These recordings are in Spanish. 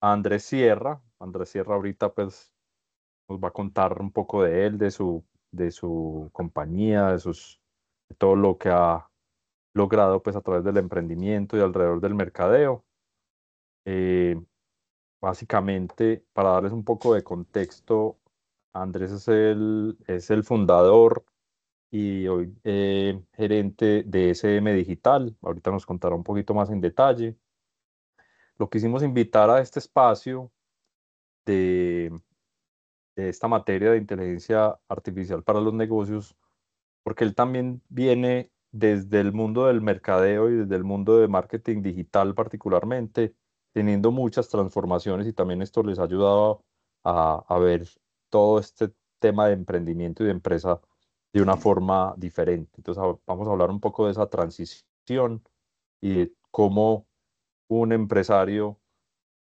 a Andrés Sierra. Andrés Sierra ahorita pues nos va a contar un poco de él, de su compañía, de todo lo que ha logrado pues a través del emprendimiento y alrededor del mercadeo. Eh, Básicamente, para darles un poco de contexto, Andrés es el fundador y hoy gerente de SM Digital. Ahorita nos contará un poquito más en detalle. Lo quisimos invitar a este espacio de, de esta materia de inteligencia artificial para los negocios, porque él también viene desde el mundo del mercadeo y desde el mundo de marketing digital particularmente, teniendo muchas transformaciones y también esto les ha ayudado a ver todo este tema de emprendimiento y de empresa de una forma diferente. Entonces vamos a hablar un poco de esa transición y de cómo un empresario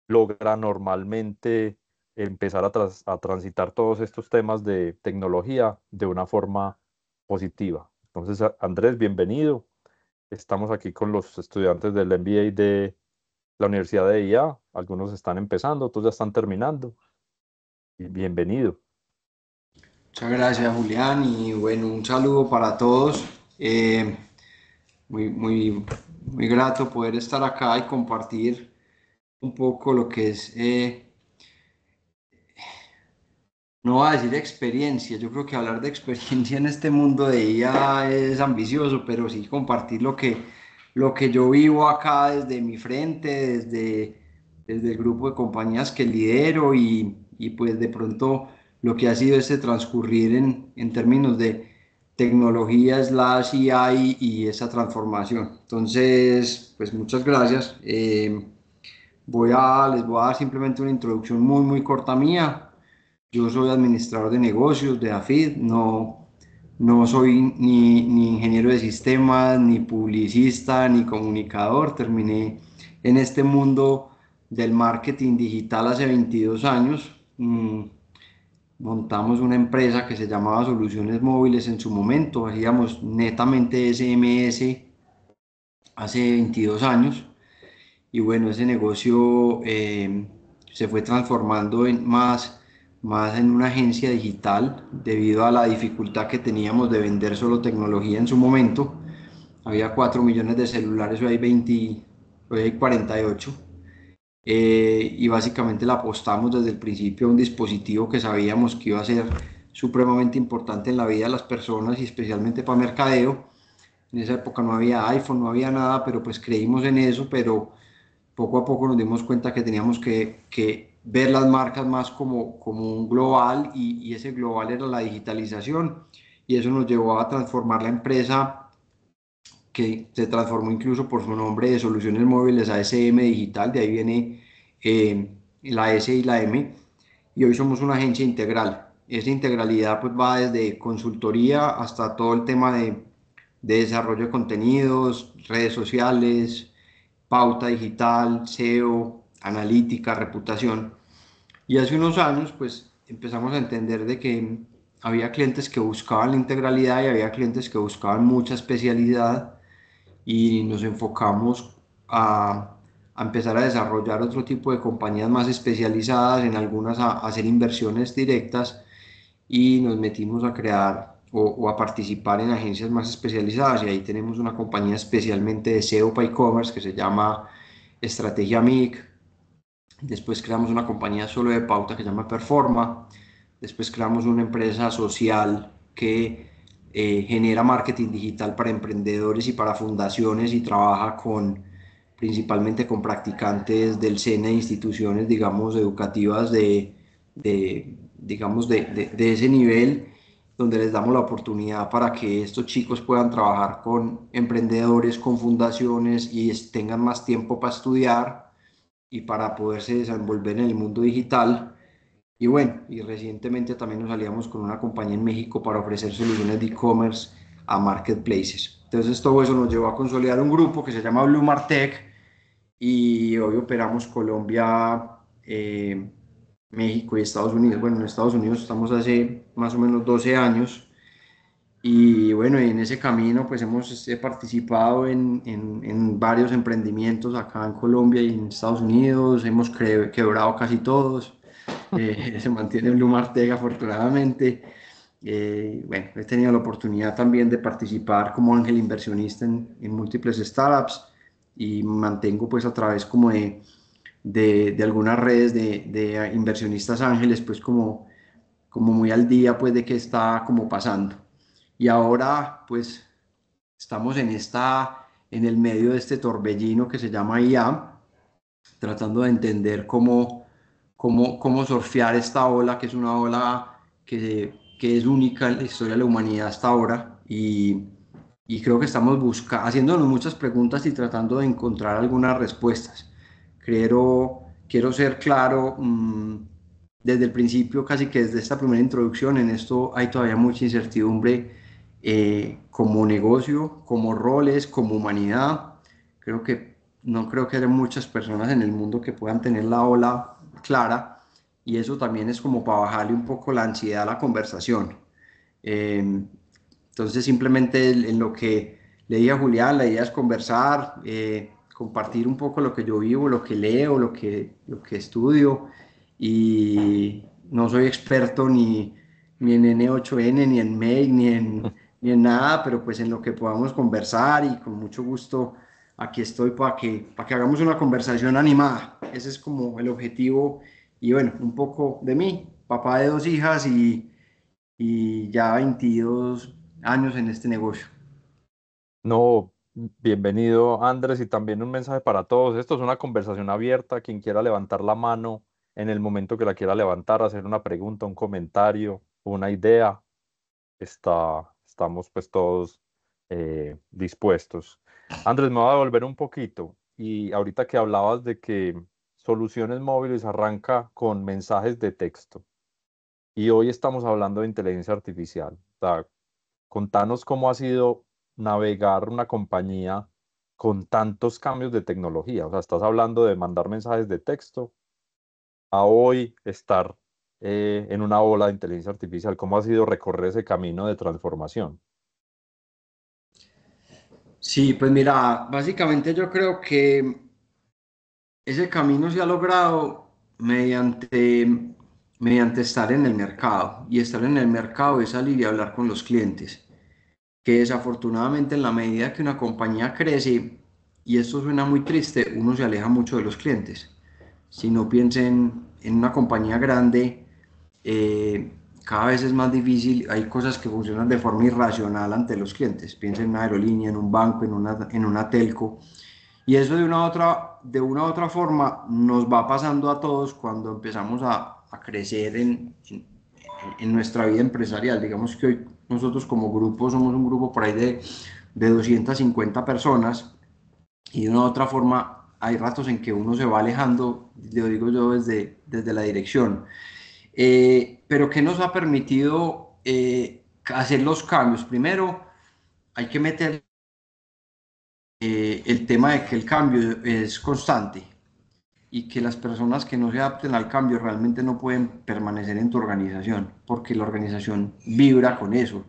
logra normalmente empezar a transitar todos estos temas de tecnología de una forma positiva. Entonces, Andrés, bienvenido. Estamos aquí con los estudiantes del MBA de la Universidad de IA. Algunos están empezando, otros ya están terminando. Y bienvenido. Muchas gracias, Julián, y bueno, un saludo para todos. Eh, muy grato poder estar acá y compartir un poco lo que es, no voy a decir experiencia, yo creo que hablar de experiencia en este mundo de IA es ambicioso, pero sí compartir lo que yo vivo acá desde mi frente, desde el grupo de compañías que lidero y pues de pronto lo que ha sido este transcurrir en términos de tecnología slash AI y esa transformación. Entonces, pues muchas gracias. Les voy a dar simplemente una introducción muy corta mía. Yo soy administrador de negocios de AFID, no soy ni ingeniero de sistemas, ni publicista, ni comunicador. Terminé en este mundo del marketing digital hace 22 años. Montamos una empresa que se llamaba Soluciones Móviles en su momento, hacíamos netamente SMS hace 22 años. Y bueno, ese negocio se fue transformando más en una agencia digital debido a la dificultad que teníamos de vender solo tecnología en su momento. Había 4 millones de celulares, hoy hay 20, hoy hay 48. Y básicamente la apostamos desde el principio a un dispositivo que sabíamos que iba a ser supremamente importante en la vida de las personas y especialmente para mercadeo. En esa época no había iPhone, no había nada, pero pues creímos en eso, pero poco a poco nos dimos cuenta que teníamos que ver las marcas más como un global y ese global era la digitalización y eso nos llevó a transformar la empresa que se transformó incluso por su nombre de Soluciones Móviles a SM Digital, de ahí viene la S y la M, y hoy somos una agencia integral. Esa integralidad pues va desde consultoría hasta todo el tema de desarrollo de contenidos, redes sociales, pauta digital, SEO, analítica, reputación. Y hace unos años, pues empezamos a entender de que había clientes que buscaban la integralidad y había clientes que buscaban mucha especialidad y nos enfocamos a empezar a desarrollar otro tipo de compañías más especializadas, en algunas a hacer inversiones directas y nos metimos a crear o a participar en agencias más especializadas y ahí tenemos una compañía especialmente de SEO para e-commerce que se llama Estrategia MIC. Después creamos una compañía solo de pauta que se llama Performa. Después creamos una empresa social que genera marketing digital para emprendedores y para fundaciones y trabaja principalmente con practicantes del SENA e instituciones, digamos, educativas de ese nivel, donde les damos la oportunidad para que estos chicos puedan trabajar con emprendedores, con fundaciones y tengan más tiempo para estudiar y para poderse desenvolver en el mundo digital. Y bueno, y recientemente también nos aliamos con una compañía en México para ofrecer soluciones de e-commerce a marketplaces. Entonces todo eso nos llevó a consolidar un grupo que se llama Blue Martech y hoy operamos Colombia, México y Estados Unidos. Bueno, en Estados Unidos estamos hace más o menos 12 años Y bueno, en ese camino pues he participado en varios emprendimientos acá en Colombia y en Estados Unidos, hemos quebrado casi todos, se mantiene Blue Martega afortunadamente. Bueno, he tenido la oportunidad también de participar como ángel inversionista en múltiples startups y mantengo pues a través como de algunas redes de inversionistas ángeles pues como muy al día pues de qué está como pasando. Y ahora pues estamos en el medio de este torbellino que se llama IA, tratando de entender cómo surfear esta ola, que es una ola que es única en la historia de la humanidad hasta ahora. Y creo que estamos haciéndonos muchas preguntas y tratando de encontrar algunas respuestas. Quiero ser claro, desde el principio, casi que desde esta primera introducción, en esto hay todavía mucha incertidumbre como negocio, como roles, como humanidad. No creo que haya muchas personas en el mundo que puedan tener la ola clara y eso también es como para bajarle un poco la ansiedad a la conversación. Eh, entonces simplemente en lo que le dije a Julián, la idea es conversar, compartir un poco lo que yo vivo, lo que leo, lo que estudio y no soy experto ni en N8N, ni en Make, ni en nada, pero pues en lo que podamos conversar y con mucho gusto aquí estoy para que hagamos una conversación animada. Ese es como el objetivo y bueno, un poco de mí, papá de dos hijas y ya 22 años en este negocio. No, bienvenido Andrés y también un mensaje para todos. Esto es una conversación abierta. Quien quiera levantar la mano en el momento que la quiera levantar, hacer una pregunta, un comentario, una idea, estamos pues todos dispuestos. Andrés, me voy a devolver un poquito y ahorita que hablabas de que Soluciones Móviles arranca con mensajes de texto y hoy estamos hablando de inteligencia artificial. O sea, contanos cómo ha sido navegar una compañía con tantos cambios de tecnología. O sea, estás hablando de mandar mensajes de texto a hoy estar en una ola de inteligencia artificial. ¿Cómo ha sido recorrer ese camino de transformación? Sí, pues mira, básicamente yo creo que ese camino se ha logrado mediante estar en el mercado. Y estar en el mercado es salir y hablar con los clientes. Que desafortunadamente en la medida que una compañía crece, y esto suena muy triste, uno se aleja mucho de los clientes. Si no piensen en una compañía grande, cada vez es más difícil, hay cosas que funcionan de forma irracional ante los clientes. Piensen en una aerolínea, en un banco, en una telco. Y eso de una u otra forma nos va pasando a todos cuando empezamos a crecer en nuestra vida empresarial. Digamos que hoy nosotros como grupo somos un grupo por ahí de 250 personas y de una u otra forma hay ratos en que uno se va alejando, lo digo yo desde la dirección. Pero ¿qué nos ha permitido hacer los cambios? Primero, hay que meter el tema de que el cambio es constante y que las personas que no se adapten al cambio realmente no pueden permanecer en tu organización, porque la organización vibra con eso.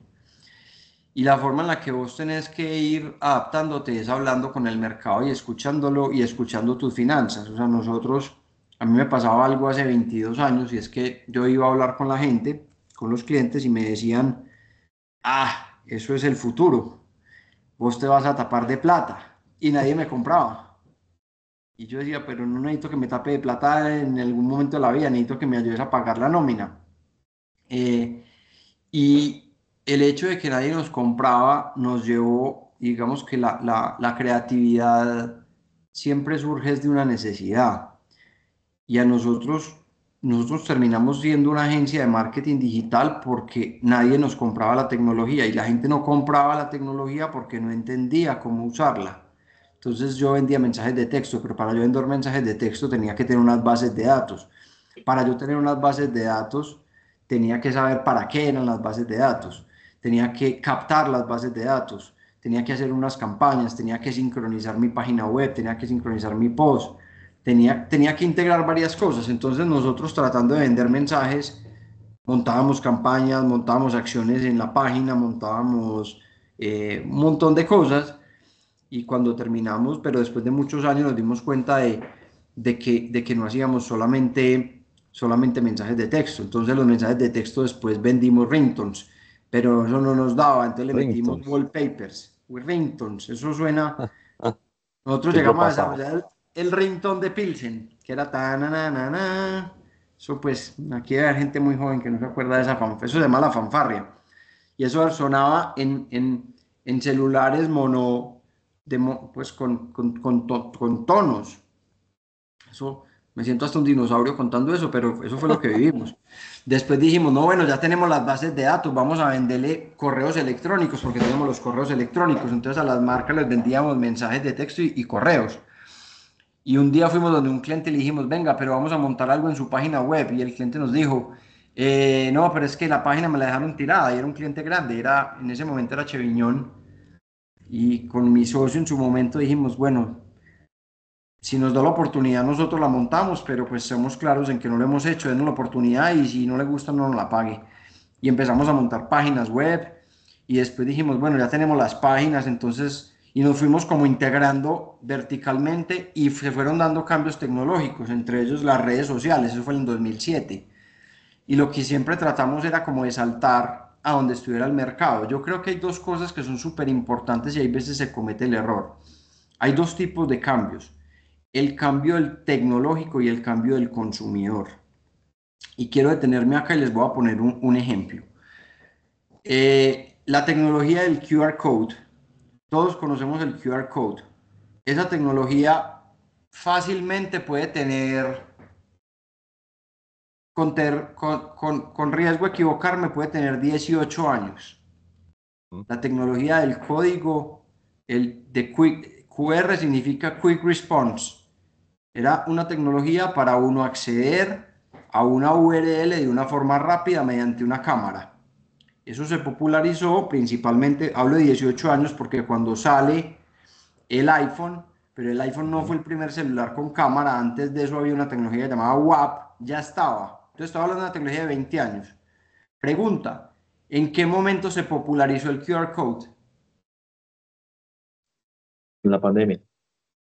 Y la forma en la que vos tenés que ir adaptándote es hablando con el mercado y escuchándolo y escuchando tus finanzas. O sea, a mí me pasaba algo hace 22 años y es que yo iba a hablar con la gente, con los clientes y me decían, eso es el futuro, vos te vas a tapar de plata y nadie me compraba. Y yo decía, pero no necesito que me tape de plata en algún momento de la vida, necesito que me ayudes a pagar la nómina. Eh, y el hecho de que nadie nos compraba nos llevó, digamos que la creatividad siempre surge de una necesidad. Y nosotros terminamos siendo una agencia de marketing digital porque nadie nos compraba la tecnología y la gente no compraba la tecnología porque no entendía cómo usarla. Entonces yo vendía mensajes de texto, pero para yo vender mensajes de texto tenía que tener unas bases de datos. Para yo tener unas bases de datos tenía que saber para qué eran las bases de datos. Tenía que captar las bases de datos. Tenía que hacer unas campañas, tenía que sincronizar mi página web, tenía que sincronizar mi post, tenía que integrar varias cosas. Entonces nosotros tratando de vender mensajes, montábamos campañas, montábamos acciones en la página, montábamos un montón de cosas y cuando terminamos, pero después de muchos años nos dimos cuenta de que no hacíamos solamente mensajes de texto. Entonces los mensajes de texto después vendimos ringtones, pero eso no nos daba, entonces le metimos Ringtones. wallpapers, ringtones, eso suena. Ah, Nosotros siglo llegamos a pasado. desarrollar el ringtone de Pilsen, que era ta. Eso pues, aquí hay gente muy joven que no se acuerda de esa fanfarria. Eso se llama la fanfarria. Y eso sonaba en celulares pues con tonos. Eso, me siento hasta un dinosaurio contando eso, pero eso fue lo que vivimos. Después dijimos, no, bueno, ya tenemos las bases de datos, vamos a venderle correos electrónicos, porque tenemos los correos electrónicos. Entonces a las marcas les vendíamos mensajes de texto y correos. Y un día fuimos donde un cliente y le dijimos, venga, pero vamos a montar algo en su página web. Y el cliente nos dijo, no, pero es que la página me la dejaron tirada. Y era un cliente grande, en ese momento era Cheviñón. Y con mi socio en su momento dijimos, bueno, si nos da la oportunidad nosotros la montamos, pero pues somos claros en que no lo hemos hecho, denos la oportunidad y si no le gusta no nos la pague. Y empezamos a montar páginas web y después dijimos, bueno, ya tenemos las páginas, entonces, y nos fuimos como integrando verticalmente y se fueron dando cambios tecnológicos, entre ellos las redes sociales, eso fue en el 2007. Y lo que siempre tratamos era como de saltar a donde estuviera el mercado. Yo creo que hay dos cosas que son súper importantes y hay veces se comete el error. Hay dos tipos de cambios, el cambio del tecnológico y el cambio del consumidor. Y quiero detenerme acá y les voy a poner un ejemplo. La tecnología del QR code, todos conocemos el QR code. Esa tecnología fácilmente puede tener, con riesgo de equivocarme, puede tener 18 años. Mm. La tecnología del código, el de QR significa Quick Response. Era una tecnología para uno acceder a una URL de una forma rápida mediante una cámara. Eso se popularizó principalmente, hablo de 18 años porque cuando sale el iPhone, pero el iPhone no Ujú. fue el primer celular con cámara, antes de eso había una tecnología llamada WAP, ya estaba. Entonces estaba hablando de una tecnología de 20 años. Pregunta, ¿en qué momento se popularizó el QR code? En la pandemia.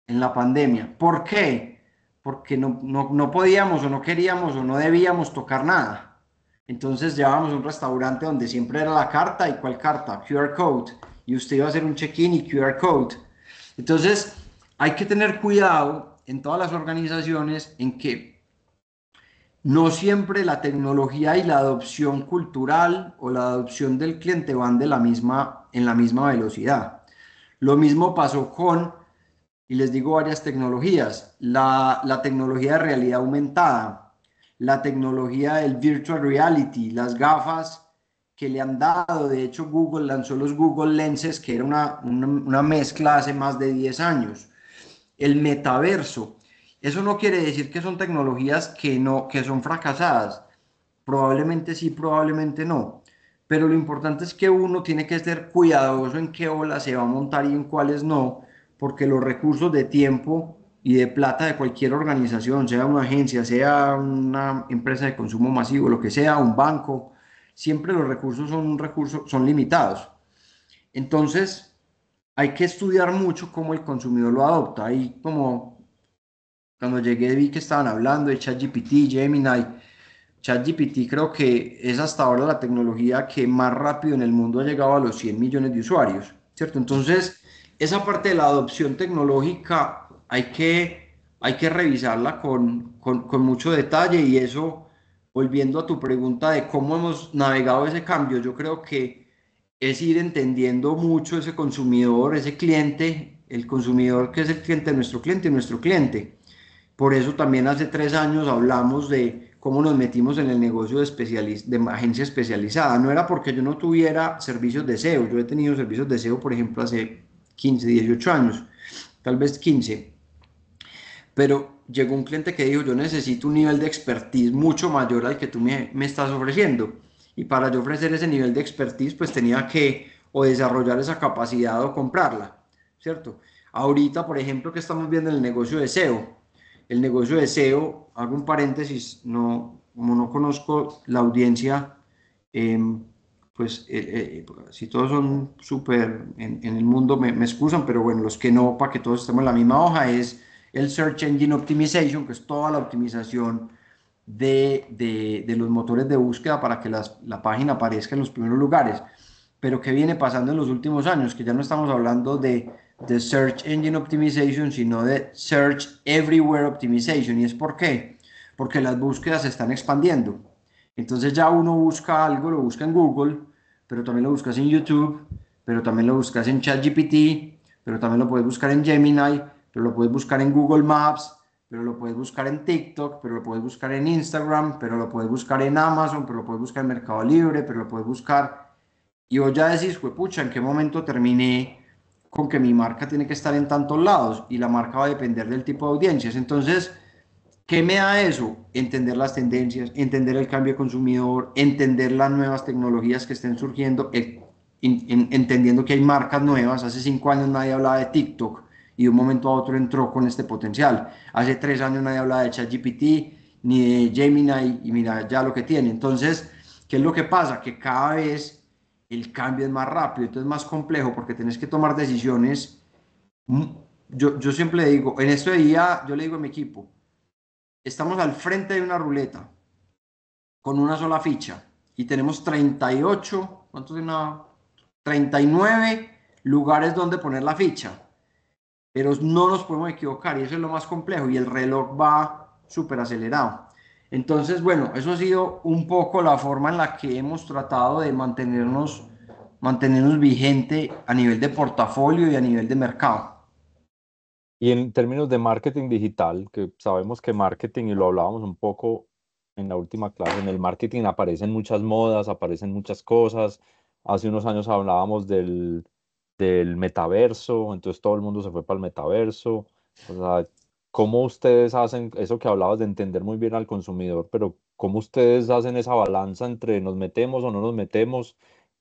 En la pandemia. ¿Por qué? Porque no podíamos o no queríamos o no debíamos tocar nada. Entonces llevábamos a un restaurante donde siempre era la carta y ¿cuál carta? QR code. Y usted iba a hacer un check-in y QR code. Entonces hay que tener cuidado en todas las organizaciones en que no siempre la tecnología y la adopción cultural o la adopción del cliente van en la misma velocidad. Lo mismo pasó y les digo varias tecnologías, la tecnología de realidad aumentada, la tecnología del virtual reality, las gafas que le han dado, de hecho Google lanzó los Google Lenses, que era una mezcla hace más de 10 años, el metaverso. Eso no quiere decir que son tecnologías que son fracasadas, probablemente sí, probablemente no. Pero lo importante es que uno tiene que ser cuidadoso en qué ola se va a montar y en cuáles no, porque los recursos de tiempo y de plata de cualquier organización, sea una agencia, sea una empresa de consumo masivo, lo que sea, un banco, siempre los recursos son limitados. Entonces, hay que estudiar mucho cómo el consumidor lo adopta. Ahí como cuando llegué vi que estaban hablando de ChatGPT, Gemini. ChatGPT creo que es hasta ahora la tecnología que más rápido en el mundo ha llegado a los 100 millones de usuarios, ¿cierto? Entonces, esa parte de la adopción tecnológica hay que revisarla con mucho detalle y eso, volviendo a tu pregunta de cómo hemos navegado ese cambio, yo creo que es ir entendiendo mucho ese consumidor, ese cliente, el consumidor que es el cliente de nuestro cliente y nuestro cliente. Por eso también hace 3 años hablamos de cómo nos metimos en el negocio de agencia especializada. No era porque yo no tuviera servicios de SEO. Yo he tenido servicios de SEO, por ejemplo, hace 15, 18 años, tal vez 15. Pero llegó un cliente que dijo, yo necesito un nivel de expertise mucho mayor al que tú me estás ofreciendo. Y para yo ofrecer ese nivel de expertise, pues tenía que o desarrollar esa capacidad o comprarla, ¿cierto? Ahorita, por ejemplo, que estamos viendo en el negocio de SEO. El negocio de SEO, hago un paréntesis, no, como no conozco la audiencia, pues si todos son súper en el mundo me excusan, pero bueno, los que no, para que todos estemos en la misma hoja, es el Search Engine Optimization, que es toda la optimización de los motores de búsqueda para que la página aparezca en los primeros lugares. Pero ¿qué viene pasando en los últimos años? Que ya no estamos hablando de Search Engine Optimization, sino de Search Everywhere Optimization. ¿Y es por qué? Porque las búsquedas se están expandiendo. Entonces ya uno busca algo, lo busca en Google, pero también lo buscas en YouTube, pero también lo buscas en ChatGPT, pero también lo puedes buscar en Gemini, pero lo puedes buscar en Google Maps, pero lo puedes buscar en TikTok, pero lo puedes buscar en Instagram, pero lo puedes buscar en Amazon, pero lo puedes buscar en Mercado Libre, pero lo puedes buscar. Y vos ya decís, pucha, ¿en qué momento terminé con que mi marca tiene que estar en tantos lados? Y la marca va a depender del tipo de audiencias. Entonces, ¿qué me da eso? Entender las tendencias, entender el cambio de consumidor, entender las nuevas tecnologías que estén surgiendo, entendiendo que hay marcas nuevas. Hace 5 años nadie hablaba de TikTok y de un momento a otro entró con este potencial. Hace 3 años nadie hablaba de ChatGPT ni de Gemini y mira ya lo que tiene. Entonces, ¿qué es lo que pasa? Que cada vez el cambio es más rápido, entonces es más complejo porque tienes que tomar decisiones. Yo siempre le digo, en este día, yo le digo a mi equipo, estamos al frente de una ruleta con una sola ficha y tenemos 38, ¿cuántos de una? 39 lugares donde poner la ficha, pero no nos podemos equivocar y eso es lo más complejo y el reloj va súper acelerado. Entonces, bueno, eso ha sido un poco la forma en la que hemos tratado de mantenernos vigente a nivel de portafolio y a nivel de mercado. Y en términos de marketing digital, que sabemos que marketing, y lo hablábamos un poco en la última clase, en el marketing aparecen muchas modas, aparecen muchas cosas. Hace unos años hablábamos del metaverso, entonces todo el mundo se fue para el metaverso. O sea, ¿cómo ustedes hacen eso que hablabas de entender muy bien al consumidor, pero cómo ustedes hacen esa balanza entre nos metemos o no nos metemos?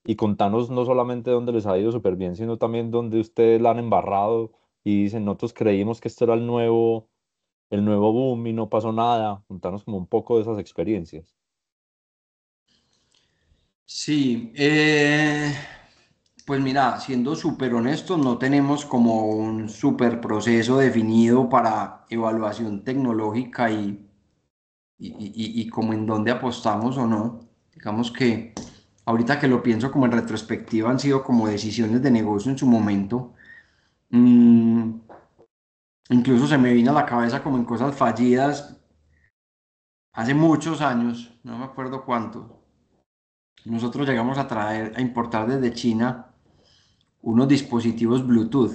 Y contanos no solamente dónde les ha ido súper bien, sino también dónde ustedes la han embarrado y dicen, nosotros creímos que esto era el nuevo boom y no pasó nada. Contanos como un poco de esas experiencias. Sí, pues mira, siendo súper honestos, no tenemos como un súper proceso definido para evaluación tecnológica y como en dónde apostamos o no. Digamos que ahorita que lo pienso como en retrospectiva han sido como decisiones de negocio en su momento. Mm, incluso se me vino a la cabeza como en cosas fallidas hace muchos años, no me acuerdo cuánto. Nosotros llegamos a importar desde China unos dispositivos Bluetooth.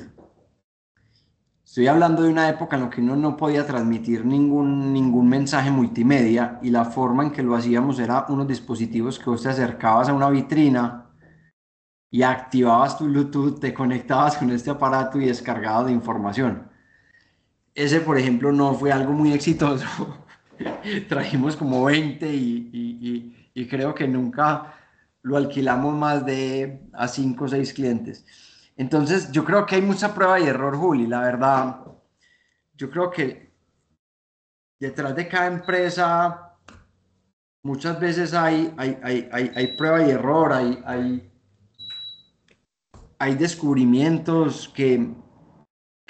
Estoy hablando de una época en la que uno no podía transmitir ningún mensaje multimedia y la forma en que lo hacíamos era unos dispositivos que vos te acercabas a una vitrina y activabas tu Bluetooth, te conectabas con este aparato y descargabas de información. Ese, por ejemplo, no fue algo muy exitoso. Trajimos como 20 y creo que nunca lo alquilamos más de a 5 o 6 clientes. Entonces, yo creo que hay mucha prueba y error, Juli. La verdad, yo creo que detrás de cada empresa muchas veces hay prueba y error, hay descubrimientos que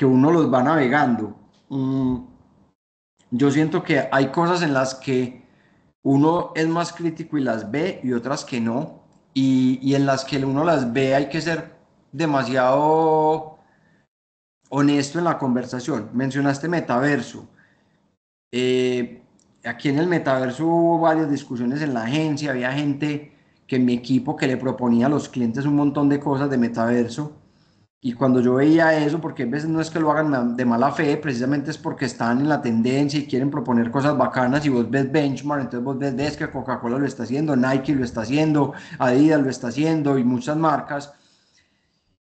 uno los va navegando. Yo siento que hay cosas en las que uno es más crítico y las ve y otras que no. Y en las que uno las ve hay que ser demasiado honesto en la conversación. Mencionaste metaverso. Eh, aquí en el metaverso hubo varias discusiones en la agencia, había gente que en mi equipo que le proponía a los clientes un montón de cosas de metaverso. Y cuando yo veía eso, porque a veces no es que lo hagan de mala fe, precisamente es porque están en la tendencia y quieren proponer cosas bacanas y vos ves benchmark, entonces ves que Coca-Cola lo está haciendo, Nike lo está haciendo, Adidas lo está haciendo y muchas marcas.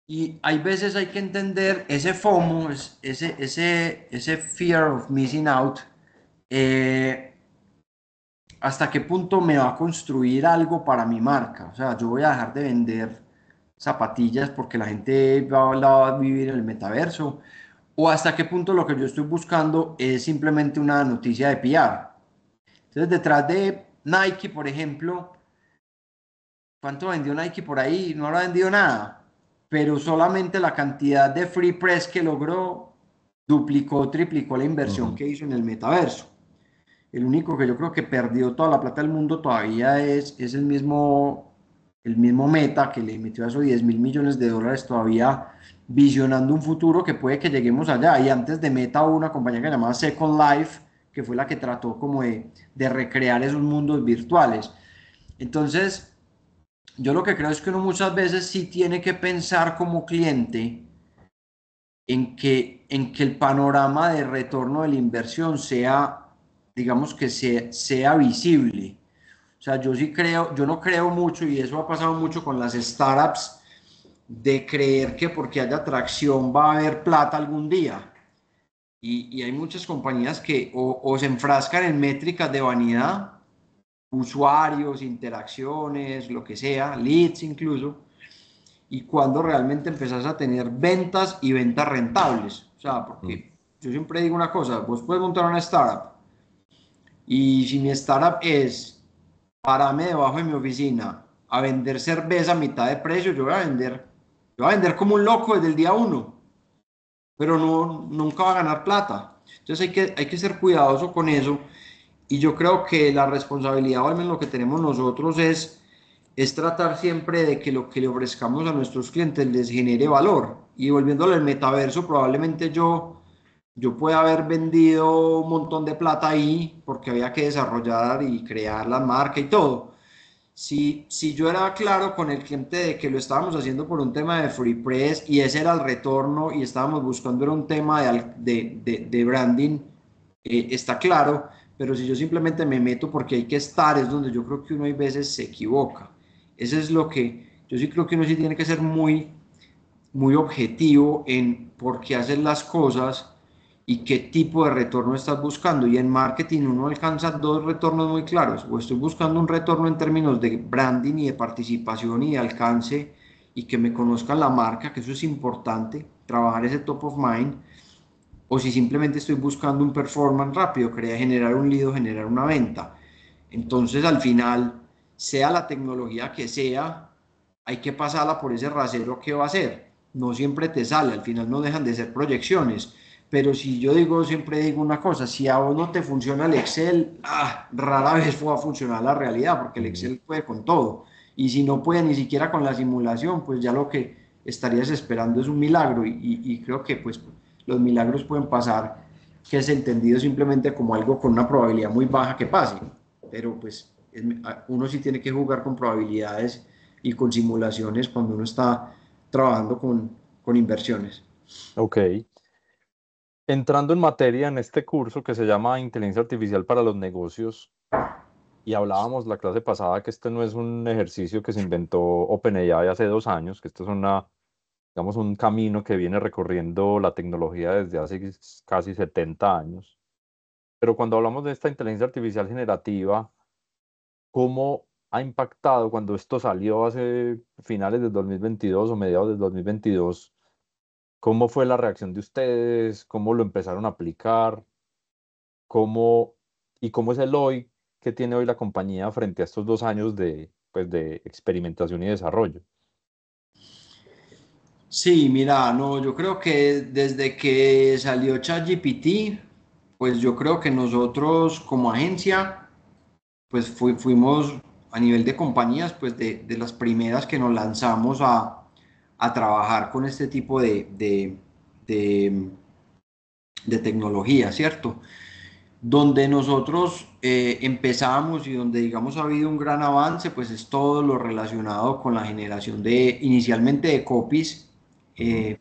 Y hay veces hay que entender ese FOMO, ese fear of missing out, eh, hasta qué punto me va a construir algo para mi marca. O sea, yo voy a dejar de vender zapatillas porque la gente la va a vivir en el metaverso. O hasta qué punto lo que yo estoy buscando es simplemente una noticia de PR. Entonces, detrás Nike, por ejemplo, ¿cuánto vendió Nike por ahí? No lo ha vendido nada, pero solamente la cantidad de free press que logró duplicó, triplicó la inversión Ujú, que hizo en el metaverso. El único que yo creo que perdió toda la plata del mundo todavía es el mismo Meta, que le metió a esos 10.000 millones de dólares, todavía visionando un futuro que puede que lleguemos allá. Y antes de Meta hubo una compañía que se llamaba Second Life, que fue la que trató como de recrear esos mundos virtuales. Entonces, yo lo que creo es que uno muchas veces sí tiene que pensar como cliente en que el panorama de retorno de la inversión sea, digamos que sea visible. O sea, yo sí creo, yo no creo mucho, y eso ha pasado mucho con las startups, de creer que porque haya atracción va a haber plata algún día. Y hay muchas compañías que o se enfrascan en métricas de vanidad, usuarios, interacciones, lo que sea, leads incluso, y cuando realmente empezás a tener ventas y ventas rentables. O sea, mm, porque yo siempre digo una cosa, vos puedes montar una startup y si mi startup es pararme debajo de mi oficina a vender cerveza a mitad de precio, yo voy a vender como un loco desde el día uno, pero no, nunca va a ganar plata. Entonces hay que ser cuidadoso con eso, y yo creo que la responsabilidad, o al menos lo que tenemos nosotros, es tratar siempre de que lo que le ofrezcamos a nuestros clientes les genere valor. Y volviéndole al metaverso, probablemente yo pueda haber vendido un montón de plata ahí porque había que desarrollar y crear la marca y todo. Si yo era claro con el cliente de que lo estábamos haciendo por un tema de free press y ese era el retorno y estábamos buscando era un tema de branding, está claro, pero si yo simplemente me meto porque hay que estar, es donde yo creo que uno hay veces se equivoca. Eso es lo que yo sí creo que uno sí tiene que ser muy objetivo en por qué hacer las cosas y qué tipo de retorno estás buscando. Y en marketing uno alcanza dos retornos muy claros. O estoy buscando un retorno en términos de branding y de participación y de alcance y que me conozcan la marca, que eso es importante, trabajar ese top of mind. O si simplemente estoy buscando un performance rápido, quería generar un lead o generar una venta. Entonces, al final, sea la tecnología que sea, hay que pasarla por ese rasero que va a ser. No siempre te sale, al final no dejan de ser proyecciones. Pero si yo siempre digo una cosa, si a vos no te funciona el Excel, rara vez va a funcionar la realidad, porque el mm. Excel puede con todo. Y si no puede ni siquiera con la simulación, pues ya lo que estarías esperando es un milagro. Y creo que pues los milagros pueden pasar, que es entendido simplemente como algo con una probabilidad muy baja que pase. Pero pues uno sí tiene que jugar con probabilidades y con simulaciones cuando uno está trabajando con inversiones. Ok. Entrando en materia en este curso que se llama Inteligencia Artificial para los Negocios, y hablábamos la clase pasada que este no es un ejercicio que se inventó OpenAI hace 2 años, que esto es digamos, un camino que viene recorriendo la tecnología desde hace casi 70 años. Pero cuando hablamos de esta inteligencia artificial generativa, ¿cómo ha impactado cuando esto salió hace finales del 2022 o mediados del 2022? ¿Cómo fue la reacción de ustedes? ¿Cómo lo empezaron a aplicar? ¿Cómo, y cómo es el hoy que tiene hoy la compañía frente a estos 2 años pues, de experimentación y desarrollo? Sí, mira, no, yo creo que desde que salió ChatGPT, pues yo creo que nosotros como agencia, pues fuimos a nivel de compañías, pues de las primeras que nos lanzamos a trabajar con este tipo de, de tecnología, ¿cierto? Donde nosotros empezamos y donde digamos ha habido un gran avance, pues es todo lo relacionado con la generación inicialmente de copies, Ujú. eh,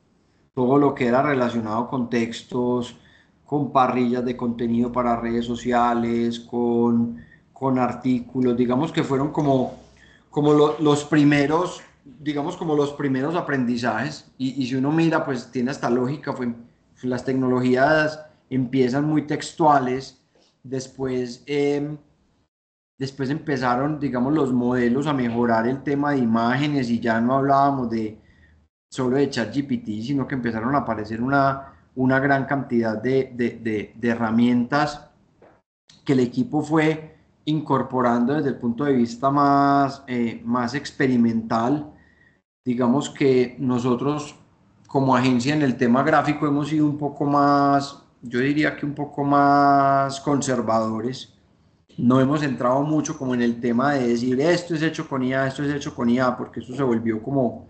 todo lo que era relacionado con textos, con parrillas de contenido para redes sociales, con artículos, digamos que fueron como los primeros, digamos como los primeros aprendizajes, y si uno mira, pues tiene hasta lógica, las tecnologías empiezan muy textuales, después, después empezaron, digamos, los modelos a mejorar el tema de imágenes y ya no hablábamos de solo de ChatGPT, sino que empezaron a aparecer una gran cantidad de herramientas que el equipo fue incorporando desde el punto de vista más experimental. Digamos que nosotros como agencia en el tema gráfico hemos sido un poco más, yo diría que un poco más conservadores. No hemos entrado mucho como en el tema de decir esto es hecho con IA, esto es hecho con IA, porque eso se volvió como,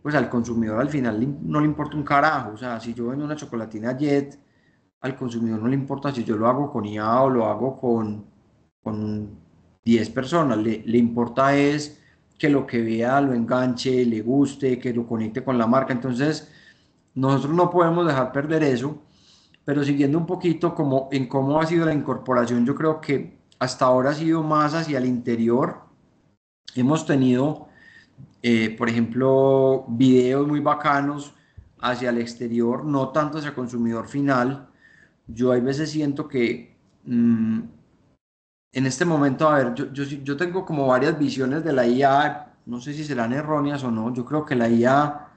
pues al consumidor al final no le importa un carajo. O sea, si yo vendo una chocolatina Jet, al consumidor no le importa si yo lo hago con IA o lo hago con 10 personas. Le importa es que lo que vea lo enganche, le guste, que lo conecte con la marca. Entonces, nosotros no podemos dejar perder eso, pero siguiendo un poquito como en cómo ha sido la incorporación, yo creo que hasta ahora ha sido más hacia el interior. Hemos tenido, por ejemplo, videos muy bacanos hacia el exterior, no tanto hacia consumidor final. Yo hay veces siento que en este momento, a ver, yo tengo como varias visiones de la IA, no sé si serán erróneas o no. Yo creo que la IA,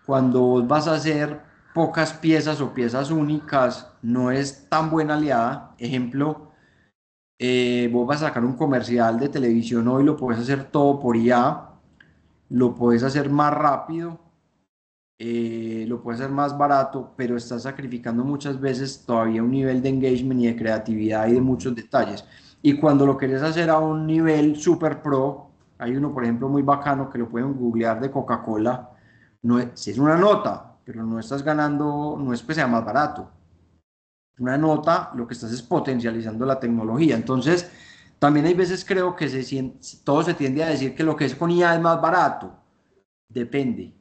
cuando vos vas a hacer pocas piezas o piezas únicas, no es tan buena aliada. Ejemplo, vos vas a sacar un comercial de televisión hoy, lo puedes hacer todo por IA, lo puedes hacer más rápido, lo puedes hacer más barato, pero estás sacrificando muchas veces todavía un nivel de engagement y de creatividad y de muchos detalles. Y cuando lo quieres hacer a un nivel super pro, hay uno, por ejemplo, muy bacano que lo pueden googlear de Coca-Cola, no es, si es una nota, pero no estás ganando, no es que sea más barato. Una nota, lo que estás es potencializando la tecnología. Entonces, también hay veces creo que todo se tiende a decir que lo que es con IA es más barato. Depende.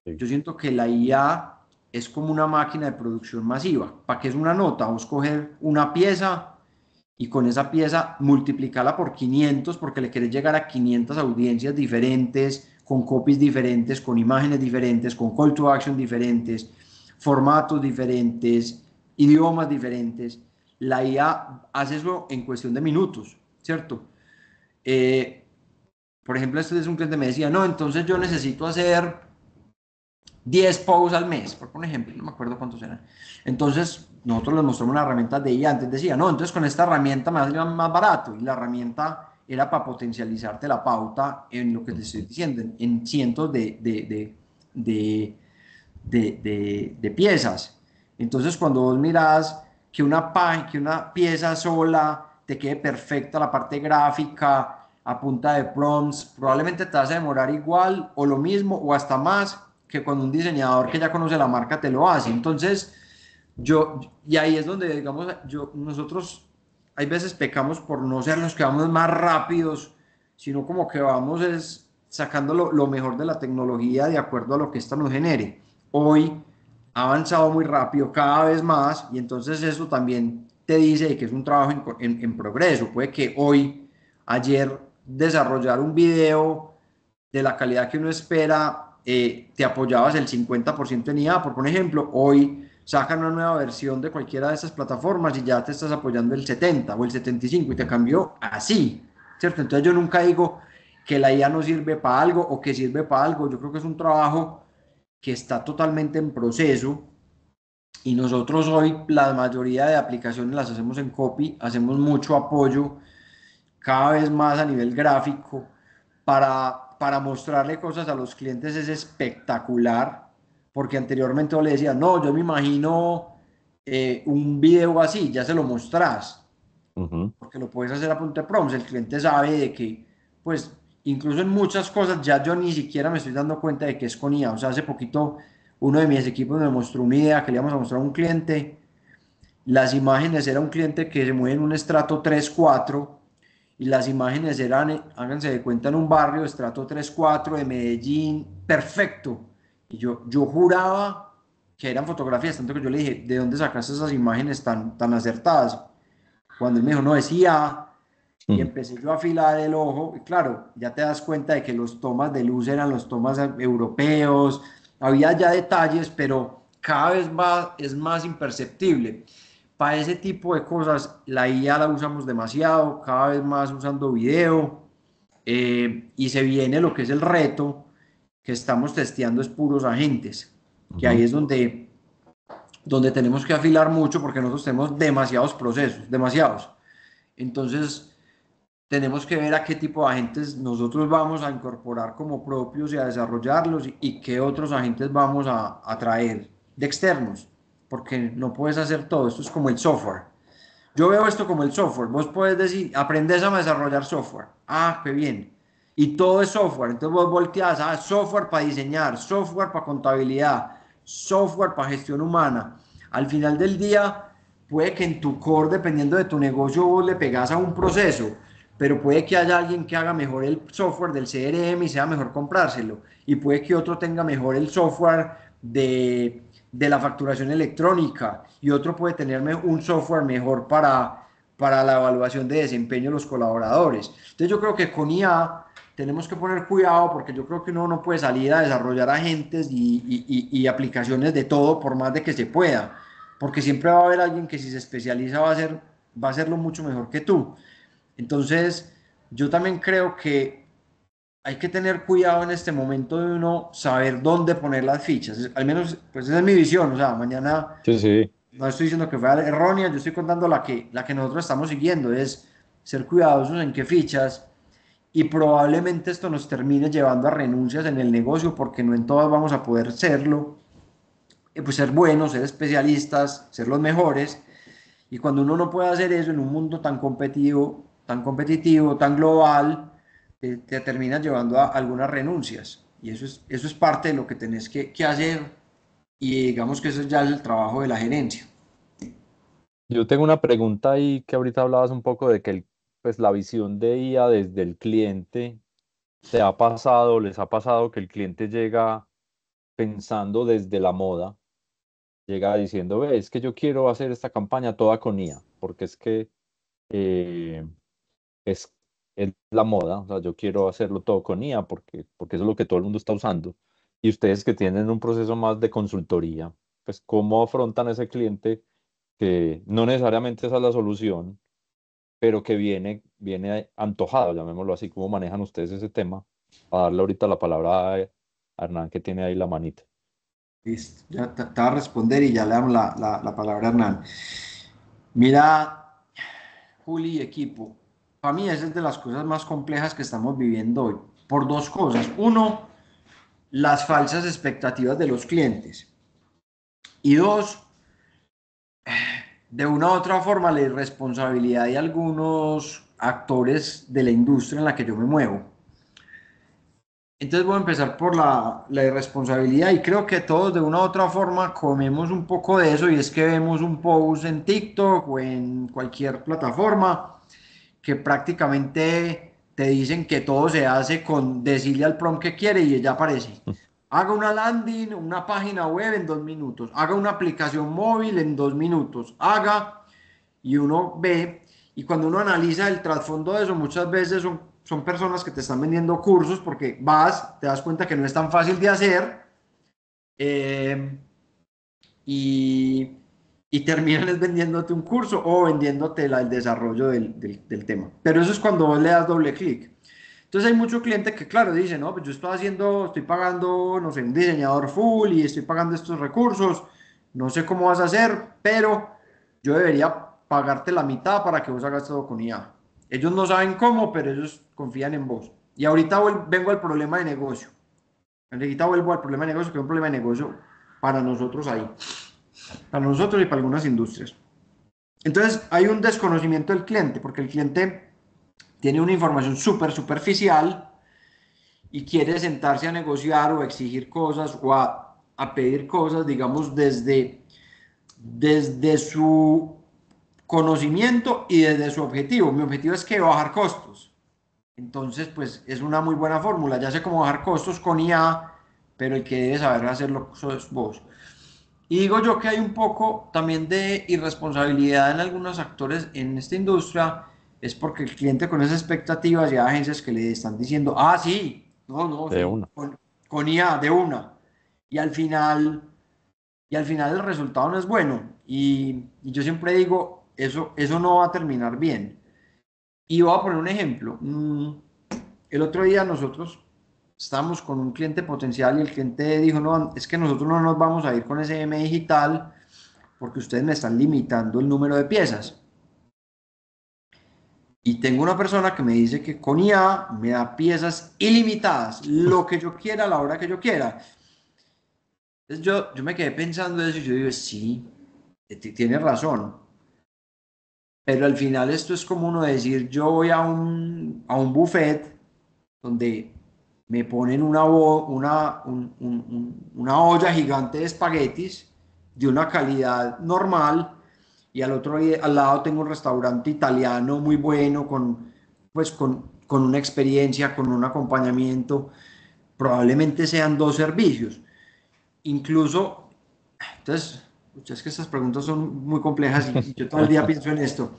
Sí. Yo siento que la IA es como una máquina de producción masiva. ¿Para qué es una nota? Vos coger una pieza y con esa pieza multiplicarla por 500 porque le querés llegar a 500 audiencias diferentes, con copies diferentes, con imágenes diferentes, con call to action diferentes, formatos diferentes, idiomas diferentes. La IA hace eso en cuestión de minutos, ¿cierto? Eh, por ejemplo, este es un cliente que me decía, no, entonces yo necesito hacer 10 posts al mes, por ejemplo, no me acuerdo cuántos eran. Entonces, nosotros les mostramos una herramienta de IA. Antes decía, no, entonces con esta herramienta me va a salir más barato. Y la herramienta era para potencializarte la pauta en lo que te estoy Ujú. diciendo, en cientos de piezas. Entonces, cuando vos mirás que una pieza sola te quede perfecta la parte gráfica a punta de prompts, probablemente te vas a demorar igual o lo mismo o hasta más que cuando un diseñador que ya conoce la marca te lo hace. Entonces, y ahí es donde, digamos, nosotros hay veces pecamos por no ser los que vamos más rápidos, sino como que vamos es sacando lo mejor de la tecnología de acuerdo a lo que ésta nos genere. Hoy ha avanzado muy rápido, cada vez más, y entonces eso también te dice que es un trabajo en progreso. Puede que hoy, ayer, desarrollar un video de la calidad que uno espera, te apoyabas el 50% en IA, por ejemplo, hoy sacan una nueva versión de cualquiera de estas plataformas y ya te estás apoyando el 70 o el 75 y te cambió así, ¿cierto? Entonces yo nunca digo que la IA no sirve para algo o que sirve para algo. Yo creo que es un trabajo que está totalmente en proceso y nosotros hoy la mayoría de aplicaciones las hacemos en copy, hacemos mucho apoyo cada vez más a nivel gráfico para mostrarle cosas a los clientes es espectacular, porque anteriormente yo le decía, no, yo me imagino un video así, ya se lo mostrás, Ujú. porque lo puedes hacer a punta de prompts, el cliente sabe de que, pues, incluso en muchas cosas ya yo ni siquiera me estoy dando cuenta de que es con IA. O sea, hace poquito uno de mis equipos me mostró una idea que le íbamos a mostrar a un cliente. Las imágenes era un cliente que se mueve en un estrato 3 4 y las imágenes eran, háganse de cuenta, en un barrio, estrato 3 4 de Medellín, perfecto. Y yo juraba que eran fotografías, tanto que yo le dije, ¿de dónde sacaste esas imágenes tan acertadas? Cuando él me dijo, no, decía, y Mm. empecé yo a afilar el ojo, y claro, ya te das cuenta de que los tomas de luz eran los tomas europeos, había ya detalles, pero cada vez es más imperceptible. Para ese tipo de cosas, la IA la usamos demasiado, cada vez más usando video, y se viene lo que es el reto que estamos testeando es puros agentes, que ahí Ujú. es donde tenemos que afilar mucho porque nosotros tenemos demasiados procesos, demasiados. Entonces, tenemos que ver a qué tipo de agentes nosotros vamos a incorporar como propios y a desarrollarlos y qué otros agentes vamos a traer de externos, porque no puedes hacer todo, esto es como el software. Yo veo esto como el software, vos puedes decir, aprendes a desarrollar software, ah, qué bien, y todo es software, entonces vos volteas, ah, software para diseñar, software para contabilidad, software para gestión humana. Al final del día, puede que en tu core, dependiendo de tu negocio, vos le pegas a un proceso, pero puede que haya alguien que haga mejor el software del CRM y sea mejor comprárselo, y puede que otro tenga mejor el software de la facturación electrónica, y otro puede tener un software mejor para la evaluación de desempeño de los colaboradores. Entonces yo creo que con IA tenemos que poner cuidado porque yo creo que uno no puede salir a desarrollar agentes y aplicaciones de todo por más de que se pueda, porque siempre va a haber alguien que si se especializa va a hacerlo mucho mejor que tú. Entonces, yo también creo que hay que tener cuidado en este momento de uno saber dónde poner las fichas. Al menos, pues esa es mi visión. O sea, mañana Sí, sí. no estoy diciendo que fue errónea, yo estoy contando la que nosotros estamos siguiendo, es ser cuidadosos en qué fichas y probablemente esto nos termine llevando a renuncias en el negocio porque no en todas vamos a poder serlo, pues ser buenos, ser especialistas, ser los mejores. Y cuando uno no puede hacer eso en un mundo tan competitivo, tan global, te termina llevando a algunas renuncias. Y eso es parte de lo que tenés que hacer y digamos que eso ya es el trabajo de la gerencia. Yo tengo una pregunta ahí que ahorita hablabas un poco de que pues la visión de IA desde el cliente, ¿te ha pasado, les ha pasado que el cliente llega pensando desde la moda, llega diciendo, ve, es que yo quiero hacer esta campaña toda con IA, porque es que eh, es, es la moda, o sea, yo quiero hacerlo todo con IA porque eso es lo que todo el mundo está usando. Y ustedes que tienen un proceso más de consultoría, pues ¿cómo afrontan a ese cliente que no necesariamente esa es la solución, pero que viene antojado, llamémoslo así? ¿Cómo manejan ustedes ese tema? A darle ahorita la palabra a Hernán, que tiene ahí la manita. Listo, ya te va a responder y ya le damos la palabra a Hernán. Mira, Juli y equipo, para mí esa es de las cosas más complejas que estamos viviendo hoy, por dos cosas. Uno, las falsas expectativas de los clientes. Y dos, de una u otra forma, la irresponsabilidad de algunos actores de la industria en la que yo me muevo. Entonces voy a empezar por la irresponsabilidad y creo que todos de una u otra forma comemos un poco de eso y es que vemos un post en TikTok o en cualquier plataforma que prácticamente te dicen que todo se hace con decirle al prompt que quiere y ella aparece. Haga una landing, una página web en 2 minutos, haga una aplicación móvil en 2 minutos, haga y uno ve, y cuando uno analiza el trasfondo de eso, muchas veces son personas que te están vendiendo cursos porque vas, te das cuenta que no es tan fácil de hacer eh, y, y terminan es vendiéndote un curso o vendiéndote el desarrollo del tema. Pero eso es cuando vos le das doble clic. Entonces hay mucho cliente que, claro, dice, no, pues yo estoy pagando, no sé, un diseñador full y estoy pagando estos recursos, no sé cómo vas a hacer, pero yo debería pagarte la mitad para que vos hagas todo con IA. Ellos no saben cómo, pero ellos confían en vos. Y ahorita vengo al problema de negocio. Ahorita vuelvo al problema de negocio, que es un problema de negocio para nosotros ahí, para nosotros y para algunas industrias. Entonces hay un desconocimiento del cliente, porque el cliente tiene una información súper superficial y quiere sentarse a negociar o a exigir cosas o a pedir cosas, digamos, desde su conocimiento y desde su objetivo. Mi objetivo es que bajar costos. Entonces, pues es una muy buena fórmula. Ya sé cómo bajar costos con IA, pero el que debe saber hacerlo sos vos. Y digo yo que hay un poco también de irresponsabilidad en algunos actores en esta industria, es porque el cliente con esas expectativas y hay agencias que le están diciendo, ah, sí, no, no, De sí, una. con IA de una. Y al final, y al final el resultado no es bueno. Y yo siempre digo, eso no va a terminar bien. Y voy a poner un ejemplo. El otro día nosotros estábamos con un cliente potencial y el cliente dijo, no, es que nosotros no nos vamos a ir con SM digital porque ustedes me están limitando el número de piezas. Y tengo una persona que me dice que con IA me da piezas ilimitadas, lo que yo quiera a la hora que yo quiera. Entonces yo me quedé pensando eso y yo digo, sí, tienes razón. Pero al final esto es como uno decir, yo voy a un buffet donde me ponen una olla gigante de espaguetis de una calidad normal y al lado tengo un restaurante italiano muy bueno pues con una experiencia, con un acompañamiento, probablemente sean dos servicios. Incluso, entonces, es que estas preguntas son muy complejas y yo todo el día pienso en esto.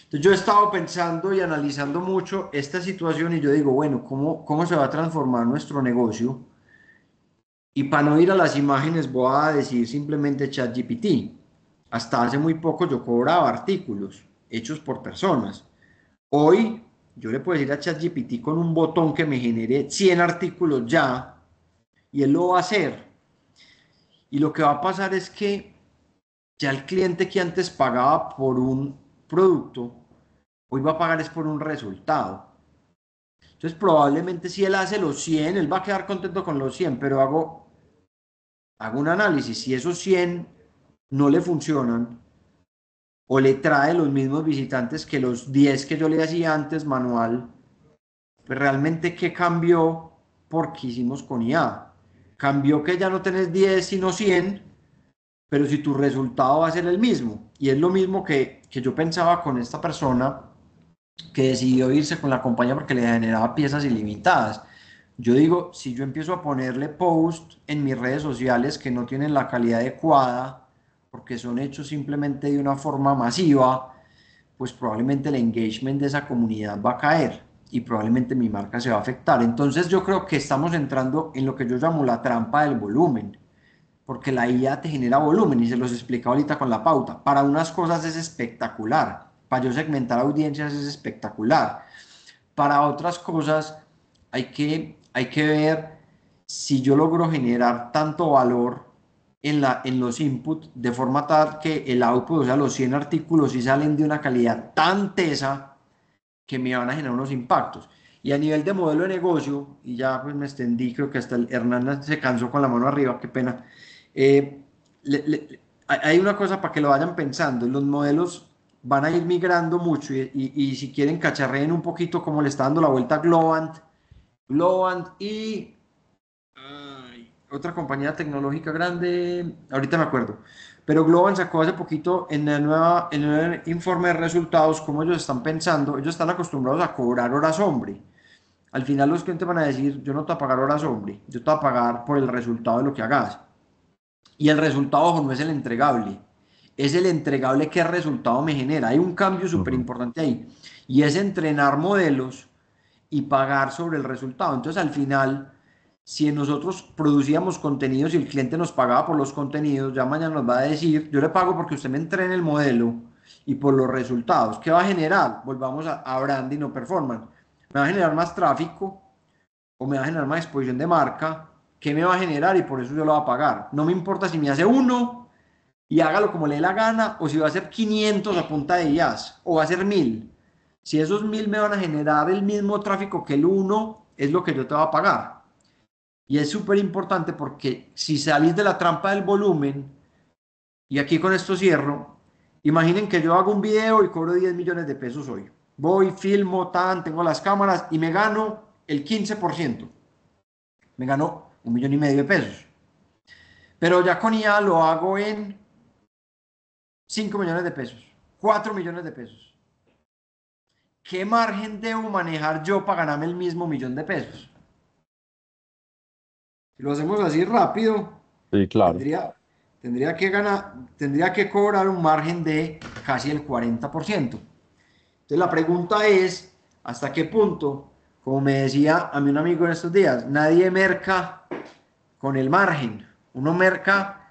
Entonces, yo he estado pensando y analizando mucho esta situación y yo digo, bueno, ¿cómo se va a transformar nuestro negocio? Y para no ir a las imágenes, voy a decir simplemente ChatGPT. Hasta hace muy poco yo cobraba artículos hechos por personas. Hoy yo le puedo decir a ChatGPT con un botón que me genere 100 artículos ya y él lo va a hacer. Y lo que va a pasar es que ya el cliente que antes pagaba por un producto, hoy va a pagar es por un resultado. Entonces probablemente si él hace los 100 él va a quedar contento con los 100 pero hago un análisis. Si esos 100 no le funcionan o le trae los mismos visitantes que los 10 que yo le hacía antes manual, pues realmente ¿qué cambió? Porque hicimos con IA. Cambió que ya no tenés 10 sino 100, pero si tu resultado va a ser el mismo. Y es lo mismo que yo pensaba con esta persona que decidió irse con la compañía porque le generaba piezas ilimitadas. Yo digo, si yo empiezo a ponerle post en mis redes sociales que no tienen la calidad adecuada, porque son hechos simplemente de una forma masiva, pues probablemente el engagement de esa comunidad va a caer y probablemente mi marca se va a afectar. Entonces yo creo que estamos entrando en lo que yo llamo la trampa del volumen, porque la IA te genera volumen y se los explico ahorita con la pauta. Para unas cosas es espectacular, para yo segmentar audiencias es espectacular. Para otras cosas hay que ver si yo logro generar tanto valor en los inputs de forma tal que el output, o sea, los 100 artículos, si salen de una calidad tan tesa que me van a generar unos impactos. Y a nivel de modelo de negocio, y ya pues me extendí, creo que hasta el Hernán se cansó con la mano arriba, qué pena. Eh, hay una cosa para que lo vayan pensando, los modelos van a ir migrando mucho y si quieren cacharreen un poquito como le está dando la vuelta a Globant y otra compañía tecnológica grande, ahorita me acuerdo, pero Globant sacó hace poquito en el informe de resultados cómo ellos están pensando, ellos están acostumbrados a cobrar horas hombre. Al final los clientes van a decir, yo no te voy a pagar horas hombre, yo te voy a pagar por el resultado de lo que hagas. Y el resultado, ojo, no es el entregable, es el entregable que el resultado me genera. Hay un cambio súper Ujú. importante ahí y es entrenar modelos y pagar sobre el resultado. Entonces, al final, si nosotros producíamos contenidos y el cliente nos pagaba por los contenidos, ya mañana nos va a decir, yo le pago porque usted me entrene el modelo y por los resultados. ¿Qué va a generar? Volvamos a branding o performance. ¿Me va a generar más tráfico o me va a generar más exposición de marca? ¿Qué me va a generar? Y por eso yo lo voy a pagar. No me importa si me hace uno y hágalo como le dé la gana, o si va a ser 500 a punta de IAS, o va a ser 1000. Si esos 1000 me van a generar el mismo tráfico que el uno, es lo que yo te voy a pagar. Y es súper importante porque si salís de la trampa del volumen, y aquí con esto cierro, imaginen que yo hago un video y cobro 10 millones de pesos hoy. Voy, filmo, tan, tengo las cámaras y me gano el 15%. Me gano 1,5 millones de pesos. Pero ya con IA lo hago en 5 millones de pesos, 4 millones de pesos. ¿Qué margen debo manejar yo para ganarme el mismo 1 millón de pesos? Si lo hacemos así rápido, Sí, claro. tendría, tendría que cobrar un margen de casi el 40%. Entonces la pregunta es, ¿hasta qué punto? Como me decía a mí un amigo en estos días, nadie merca con el margen, uno merca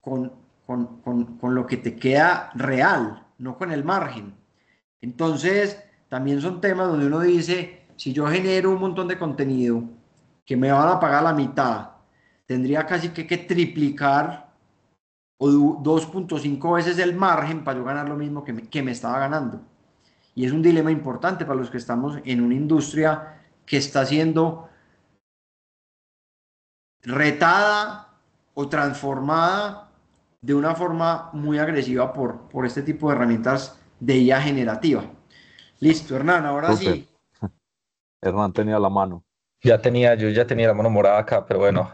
con, con lo que te queda real, no con el margen. Entonces, también son temas donde uno dice, si yo genero un montón de contenido que me van a pagar la mitad, tendría casi que triplicar o 2,5 veces el margen para yo ganar lo mismo que me estaba ganando. Y es un dilema importante para los que estamos en una industria que está siendo retada o transformada de una forma muy agresiva por este tipo de herramientas de IA generativa. Listo, Hernán, ahora Súper. sí. Hernán tenía la mano. Yo ya tenía la mano morada acá, pero bueno.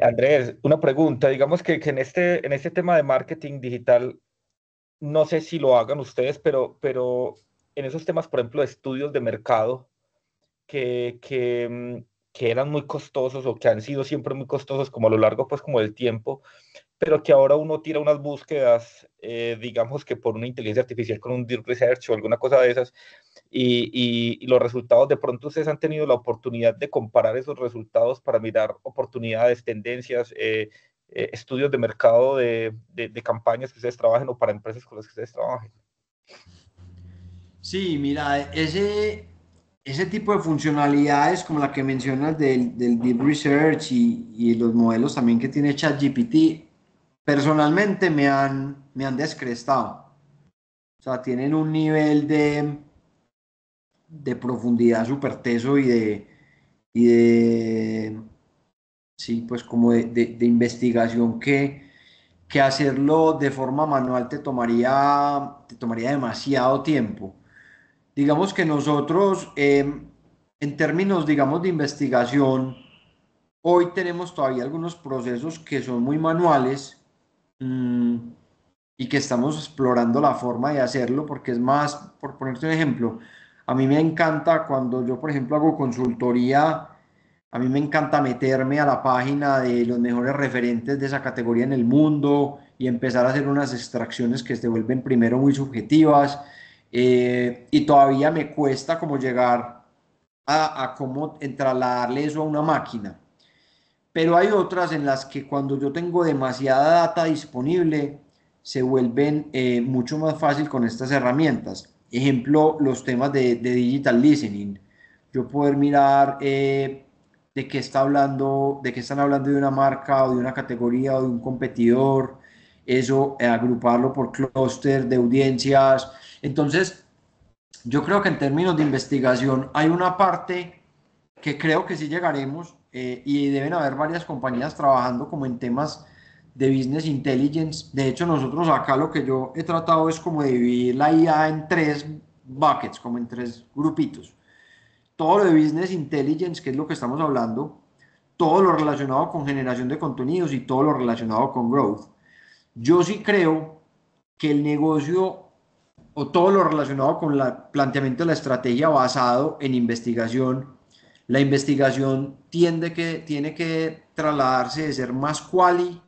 Andrés, una pregunta. Digamos que en este tema de marketing digital, no sé si lo hagan ustedes, pero en esos temas, por ejemplo, de estudios de mercado, que eran muy costosos o que han sido siempre muy costosos como a lo largo, pues, como del tiempo, pero que ahora uno tira unas búsquedas, digamos que por una inteligencia artificial con un deep research o alguna cosa de esas, y los resultados, de pronto ustedes han tenido la oportunidad de comparar esos resultados para mirar oportunidades, tendencias, estudios de mercado de campañas que ustedes trabajen o para empresas con las que ustedes trabajen. Sí, mira, ese tipo de funcionalidades como la que mencionas del Deep Research y los modelos también que tiene ChatGPT, personalmente me han descrestado. O sea, tienen un nivel de profundidad súper teso y de, sí, pues como de investigación que hacerlo de forma manual te tomaría demasiado tiempo. Digamos que nosotros, en términos, digamos, de investigación, hoy tenemos todavía algunos procesos que son muy manuales, y que estamos explorando la forma de hacerlo, porque es más, por ponerte un ejemplo, a mí me encanta cuando yo, por ejemplo, hago consultoría, a mí me encanta meterme a la página de los mejores referentes de esa categoría en el mundo y empezar a hacer unas extracciones que se vuelven primero muy subjetivas, y todavía me cuesta como llegar a cómo trasladarle eso a una máquina. Pero hay otras en las que cuando yo tengo demasiada data disponible, se vuelven mucho más fácil con estas herramientas. Ejemplo, los temas de digital listening. Yo poder mirar de qué está hablando, de qué están hablando de una marca o de una categoría o de un competidor, eso, agruparlo por clúster de audiencias. Entonces, yo creo que en términos de investigación hay una parte que creo que sí llegaremos, y deben haber varias compañías trabajando como en temas de business intelligence. De hecho, nosotros acá lo que yo he tratado es como de dividir la IA en tres buckets, como en tres grupitos. Todo lo de business intelligence, que es lo que estamos hablando, todo lo relacionado con generación de contenidos y todo lo relacionado con growth. Yo sí creo que el negocio o todo lo relacionado con el planteamiento de la estrategia basado en investigación, la investigación tiene que trasladarse de ser más quali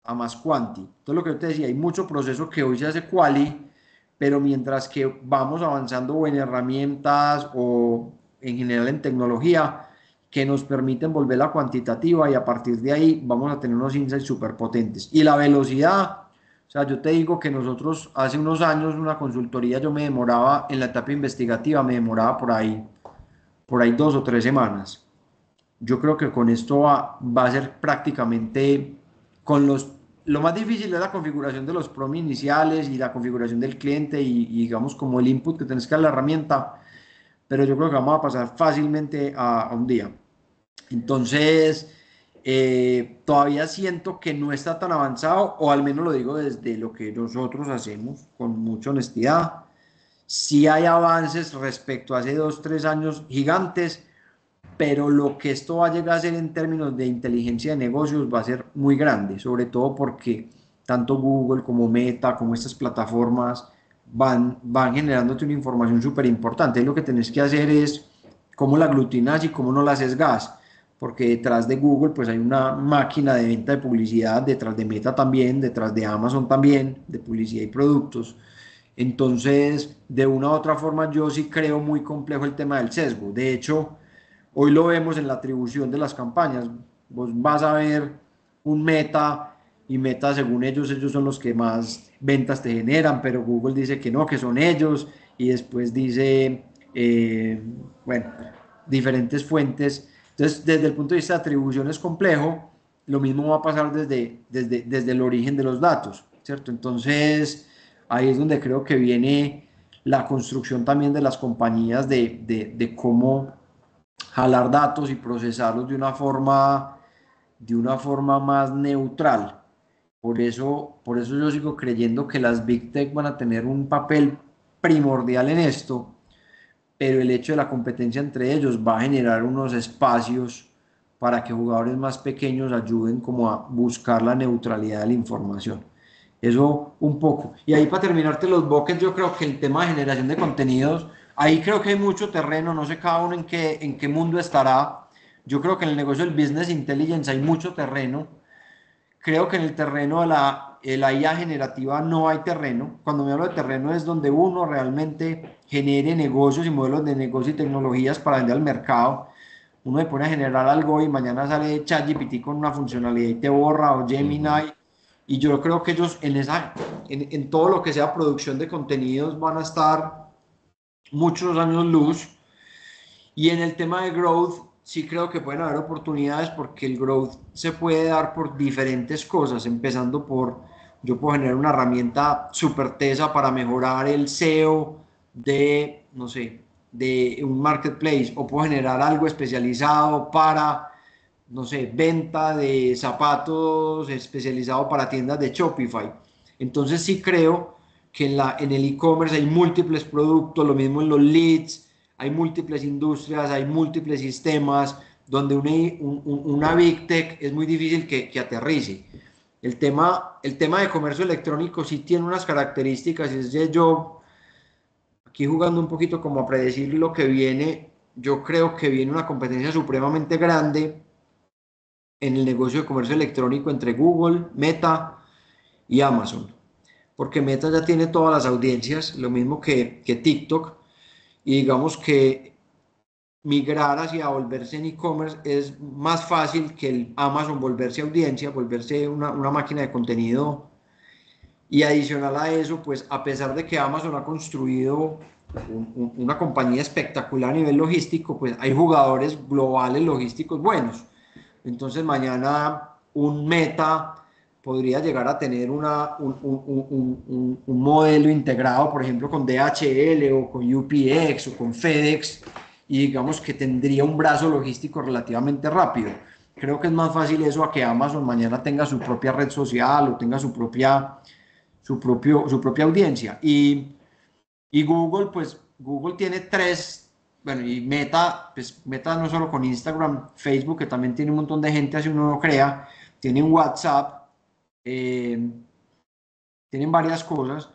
a más quanti. Entonces lo que yo te decía, hay mucho proceso que hoy se hace quali, pero mientras que vamos avanzando o en herramientas o en general en tecnología que nos permiten volverla cuantitativa y a partir de ahí vamos a tener unos insights súper potentes. Y la velocidad, o sea, yo te digo que nosotros hace unos años una consultoría yo me demoraba en la etapa investigativa, me demoraba por ahí 2 o 3 semanas. Yo creo que con esto va a ser prácticamente con lo más difícil es la configuración de los prom iniciales y la configuración del cliente y digamos como el input que tienes que dar a la herramienta, pero yo creo que vamos a pasar fácilmente a un día. Entonces, todavía siento que no está tan avanzado, o al menos lo digo desde lo que nosotros hacemos, con mucha honestidad. Sí hay avances respecto a hace 2, 3 años gigantes, pero lo que esto va a llegar a ser en términos de inteligencia de negocios va a ser muy grande, sobre todo porque tanto Google como Meta, como estas plataformas van generándote una información súper importante. Lo que tenés que hacer es cómo la aglutinas y cómo no la sesgas, porque detrás de Google pues hay una máquina de venta de publicidad, detrás de Meta también, detrás de Amazon también, de publicidad y productos. Entonces, de una u otra forma, yo sí creo muy complejo el tema del sesgo. De hecho, hoy lo vemos en la atribución de las campañas. Vos vas a ver un Meta y Meta, según ellos son los que más ventas te generan, pero Google dice que no, que son ellos, y después dice, bueno, diferentes fuentes. Entonces, desde el punto de vista de atribución es complejo. Lo mismo va a pasar desde el origen de los datos, ¿cierto? Entonces, ahí es donde creo que viene la construcción también de las compañías de cómo jalar datos y procesarlos de una forma más neutral. Por eso yo sigo creyendo que las Big Tech van a tener un papel primordial en esto, pero el hecho de la competencia entre ellos va a generar unos espacios para que jugadores más pequeños ayuden como a buscar la neutralidad de la información. Eso un poco. Y ahí para terminarte los buckets, yo creo que el tema de generación de contenidos, ahí creo que hay mucho terreno, no sé cada uno en qué mundo estará. Yo creo que en el negocio del business intelligence hay mucho terreno. Creo que en el terreno de la IA generativa no hay terreno. Cuando me hablo de terreno es donde uno realmente genere negocios y modelos de negocio y tecnologías para vender al mercado. Uno se pone a generar algo y mañana sale ChatGPT con una funcionalidad y te borra, o Gemini. Y yo creo que ellos en todo lo que sea producción de contenidos van a estar muchos años luz. Y en el tema de growth, sí creo que pueden haber oportunidades porque el growth se puede dar por diferentes cosas, empezando por, yo puedo generar una herramienta súper tesa para mejorar el SEO de, no sé, de un marketplace, o puedo generar algo especializado para, no sé, venta de zapatos especializado para tiendas de Shopify. Entonces sí creo que en el e-commerce hay múltiples productos, lo mismo en los leads, hay múltiples industrias, hay múltiples sistemas, donde una Big Tech es muy difícil que aterrice. El tema de comercio electrónico sí tiene unas características, y es de yo, aquí jugando un poquito como a predecir lo que viene, yo creo que viene una competencia supremamente grande en el negocio de comercio electrónico entre Google, Meta y Amazon, porque Meta ya tiene todas las audiencias, lo mismo que TikTok, y digamos que migrar hacia volverse en e-commerce es más fácil que el Amazon volverse audiencia, volverse una máquina de contenido. Y adicional a eso, pues a pesar de que Amazon ha construido una compañía espectacular a nivel logístico, pues hay jugadores globales logísticos buenos. Entonces mañana un Meta podría llegar a tener un modelo integrado, por ejemplo, con DHL o con UPX o con FedEx, y digamos que tendría un brazo logístico relativamente rápido. Creo que es más fácil eso a que Amazon mañana tenga su propia red social o tenga su propia audiencia. Y Google, pues Google tiene tres, bueno, y Meta, pues Meta no solo con Instagram, Facebook, que también tiene un montón de gente, así uno lo crea, tienen WhatsApp, eh, tienen varias cosas.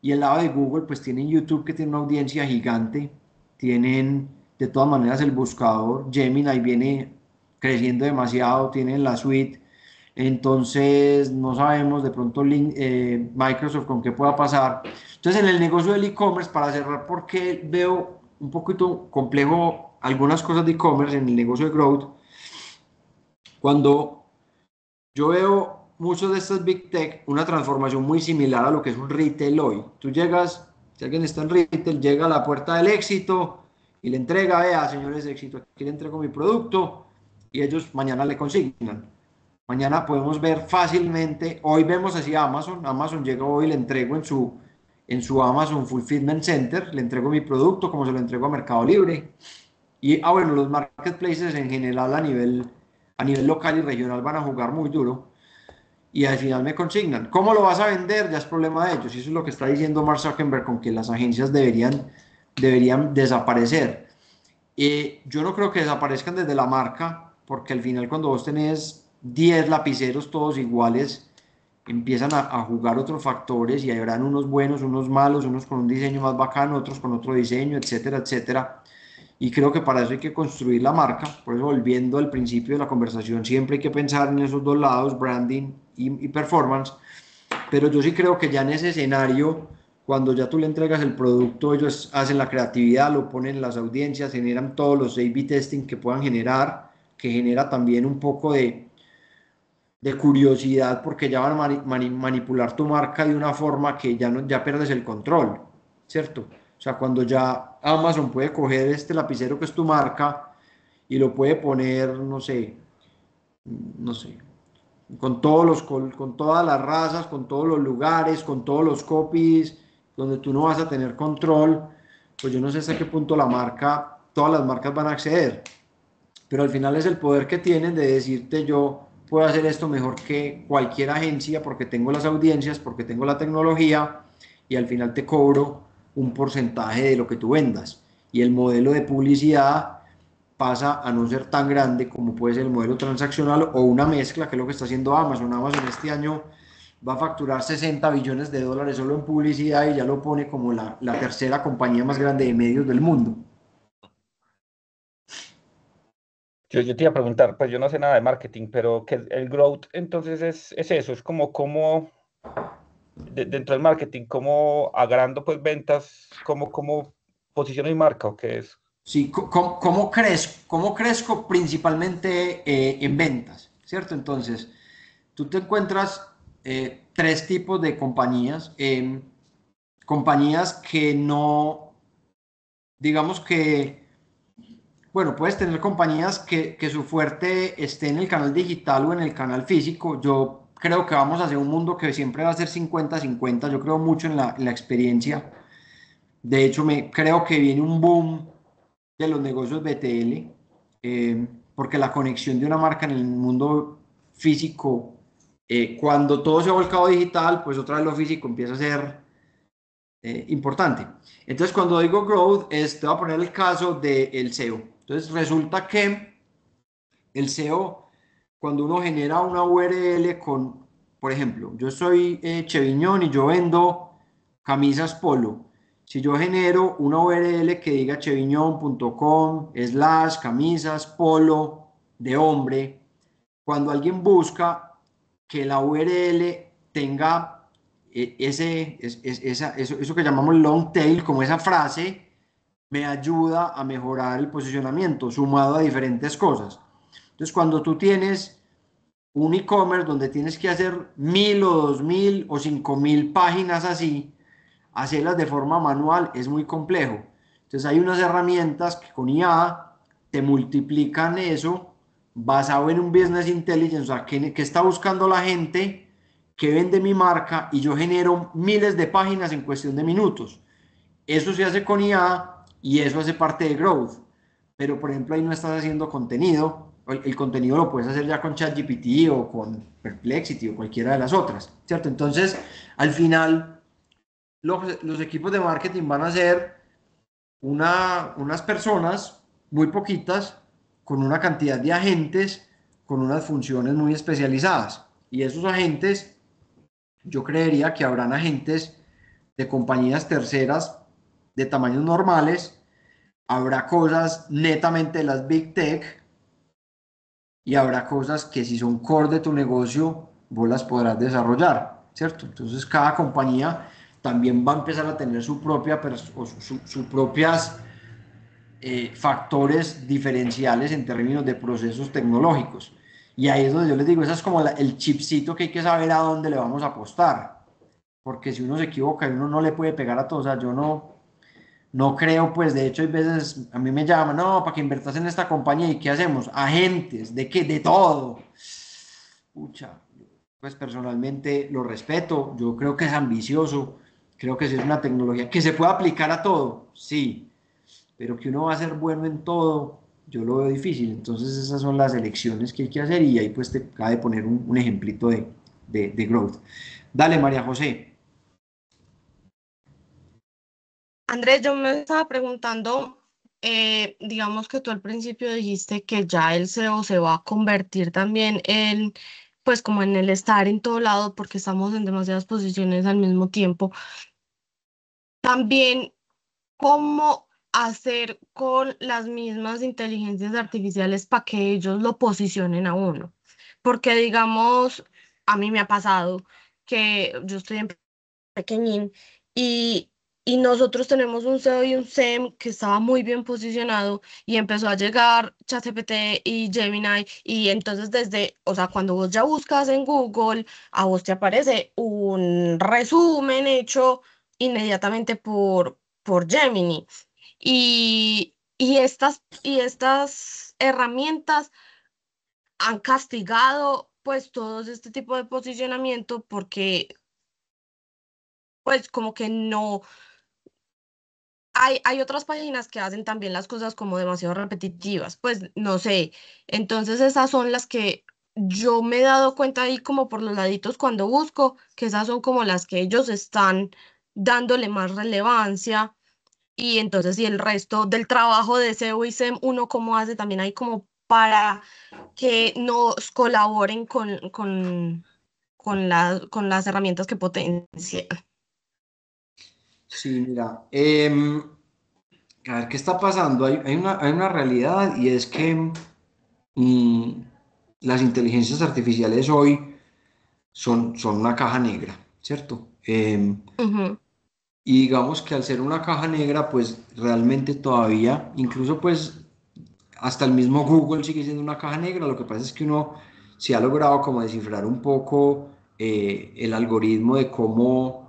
Y el lado de Google, pues tienen YouTube, que tiene una audiencia gigante, tienen de todas maneras el buscador, Gemini viene creciendo demasiado, tienen la suite. Entonces no sabemos de pronto Microsoft con qué pueda pasar. Entonces en el negocio del e-commerce, para cerrar, porque veo un poquito complejo algunas cosas de e-commerce en el negocio de growth, cuando yo veo muchos de estas Big Tech, una transformación muy similar a lo que es un retail hoy. Tú llegas, si alguien está en retail, llega a la puerta del éxito y le entrega, vea, señores de éxito, aquí le entrego mi producto, y ellos mañana le consignan. Mañana podemos ver fácilmente, hoy vemos así Amazon, Amazon llega hoy, le entrego en su Amazon Fulfillment Center, le entrego mi producto como se lo entrego a Mercado Libre. Y bueno, los marketplaces en general a nivel local y regional van a jugar muy duro, y al final me consignan. ¿Cómo lo vas a vender? Ya es problema de ellos. Y eso es lo que está diciendo Mark Zuckerberg, con que las agencias deberían desaparecer. Yo no creo que desaparezcan desde la marca, porque al final cuando vos tenés 10 lapiceros todos iguales, empiezan a jugar otros factores, y habrán unos buenos, unos malos, unos con un diseño más bacano, otros con otro diseño, etcétera, etcétera. Y creo que para eso hay que construir la marca. Por eso, volviendo al principio de la conversación, siempre hay que pensar en esos dos lados, branding y performance. Pero yo sí creo que ya en ese escenario, cuando ya tú le entregas el producto, ellos hacen la creatividad, lo ponen en las audiencias, generan todos los A/B testing que puedan generar, que genera también un poco de curiosidad, porque ya van a manipular tu marca de una forma que ya, no, ya pierdes el control, ¿cierto? O sea, cuando ya Amazon puede coger este lapicero que es tu marca y lo puede poner, no sé, con todas las razas, con todos los lugares, con todos los copies, donde tú no vas a tener control, pues yo no sé hasta qué punto todas las marcas van a acceder, pero al final es el poder que tienen de decirte yo puedo hacer esto mejor que cualquier agencia porque tengo las audiencias, porque tengo la tecnología y al final te cobro un porcentaje de lo que tú vendas. Y el modelo de publicidad pasa a no ser tan grande como puede ser el modelo transaccional o una mezcla, que es lo que está haciendo Amazon. Amazon este año va a facturar 60 billones de dólares solo en publicidad y ya lo pone como la tercera compañía más grande de medios del mundo. Yo te iba a preguntar, pues yo no sé nada de marketing, pero que el growth entonces es eso, es como cómo dentro del marketing, cómo agrando pues ventas, cómo posiciono mi marca o qué es. Sí, ¿cómo crezco principalmente en ventas? ¿Cierto? Entonces, tú te encuentras tres tipos de compañías. Compañías que no, digamos que, bueno, puedes tener compañías que su fuerte esté en el canal digital o en el canal físico. Yo creo que vamos hacia un mundo que siempre va a ser 50-50. Yo creo mucho en la experiencia. De hecho, creo que viene un boom de los negocios BTL, porque la conexión de una marca en el mundo físico, cuando todo se ha volcado digital, pues otra vez lo físico empieza a ser importante. Entonces, cuando digo growth, te voy a poner el caso del SEO. Entonces, resulta que el SEO, cuando uno genera una URL con, por ejemplo, yo soy Cheviñón y yo vendo camisas polo. Si yo genero una URL que diga cheviñón.com/camisas polo de hombre, cuando alguien busca que la URL tenga eso que llamamos long tail, como esa frase, me ayuda a mejorar el posicionamiento sumado a diferentes cosas. Entonces, cuando tú tienes un e-commerce donde tienes que hacer 1000 o 2000 o 5000 páginas así, hacerlas de forma manual es muy complejo. Entonces, hay unas herramientas que con IA te multiplican eso basado en un business intelligence, o sea, que está buscando la gente, que vende mi marca y yo genero miles de páginas en cuestión de minutos. Eso se hace con IA y eso hace parte de Growth. Pero, por ejemplo, ahí no estás haciendo contenido. El contenido lo puedes hacer ya con ChatGPT o con Perplexity o cualquiera de las otras, ¿cierto? Entonces, al final, los equipos de marketing van a ser unas personas muy poquitas con una cantidad de agentes con unas funciones muy especializadas. Y esos agentes, yo creería que habrán agentes de compañías terceras de tamaños normales, habrá cosas netamente de las big tech y habrá cosas que si son core de tu negocio, vos las podrás desarrollar, ¿cierto? Entonces cada compañía también va a empezar a tener su propia, sus propias factores diferenciales en términos de procesos tecnológicos. Y ahí es donde yo les digo, ese es como el chipcito que hay que saber a dónde le vamos a apostar. Porque si uno se equivoca y uno no le puede pegar a todo, o sea, yo no creo, pues de hecho hay veces a mí me llaman, no, para que inviertas en esta compañía y ¿qué hacemos? Agentes, ¿de qué? De todo. Pucha, pues personalmente lo respeto, yo creo que es ambicioso, creo que es una tecnología que se puede aplicar a todo, sí, pero que uno va a ser bueno en todo, yo lo veo difícil. Entonces esas son las elecciones que hay que hacer y ahí pues te cabe poner un ejemplito de growth. Dale, María José. Andrés, yo me estaba preguntando, digamos que tú al principio dijiste que ya el SEO se va a convertir también en, pues como en el estar en todo lado porque estamos en demasiadas posiciones al mismo tiempo. También, ¿cómo hacer con las mismas inteligencias artificiales para que ellos lo posicionen a uno? Porque digamos, a mí me ha pasado que yo estoy en pequeñín y, y nosotros tenemos un SEO y un SEM que estaba muy bien posicionado y empezó a llegar ChatGPT y Gemini y entonces o sea, cuando vos ya buscas en Google, a vos te aparece un resumen hecho inmediatamente por Gemini y estas herramientas han castigado pues todo este tipo de posicionamiento porque pues como que no, hay otras páginas que hacen también las cosas como demasiado repetitivas, pues no sé. Entonces esas son las que yo me he dado cuenta ahí como por los laditos cuando busco, que esas son como las que ellos están dándole más relevancia. Y entonces, y el resto del trabajo de SEO y SEM, uno cómo hace también ahí como para que nos colaboren con las herramientas que potencian. Sí, mira, a ver, ¿qué está pasando? Hay una realidad y es que mm, las inteligencias artificiales hoy son una caja negra, ¿cierto? Ujú, Y digamos que al ser una caja negra, pues realmente todavía, incluso pues hasta el mismo Google sigue siendo una caja negra. Lo que pasa es que uno se ha logrado como descifrar un poco el algoritmo de cómo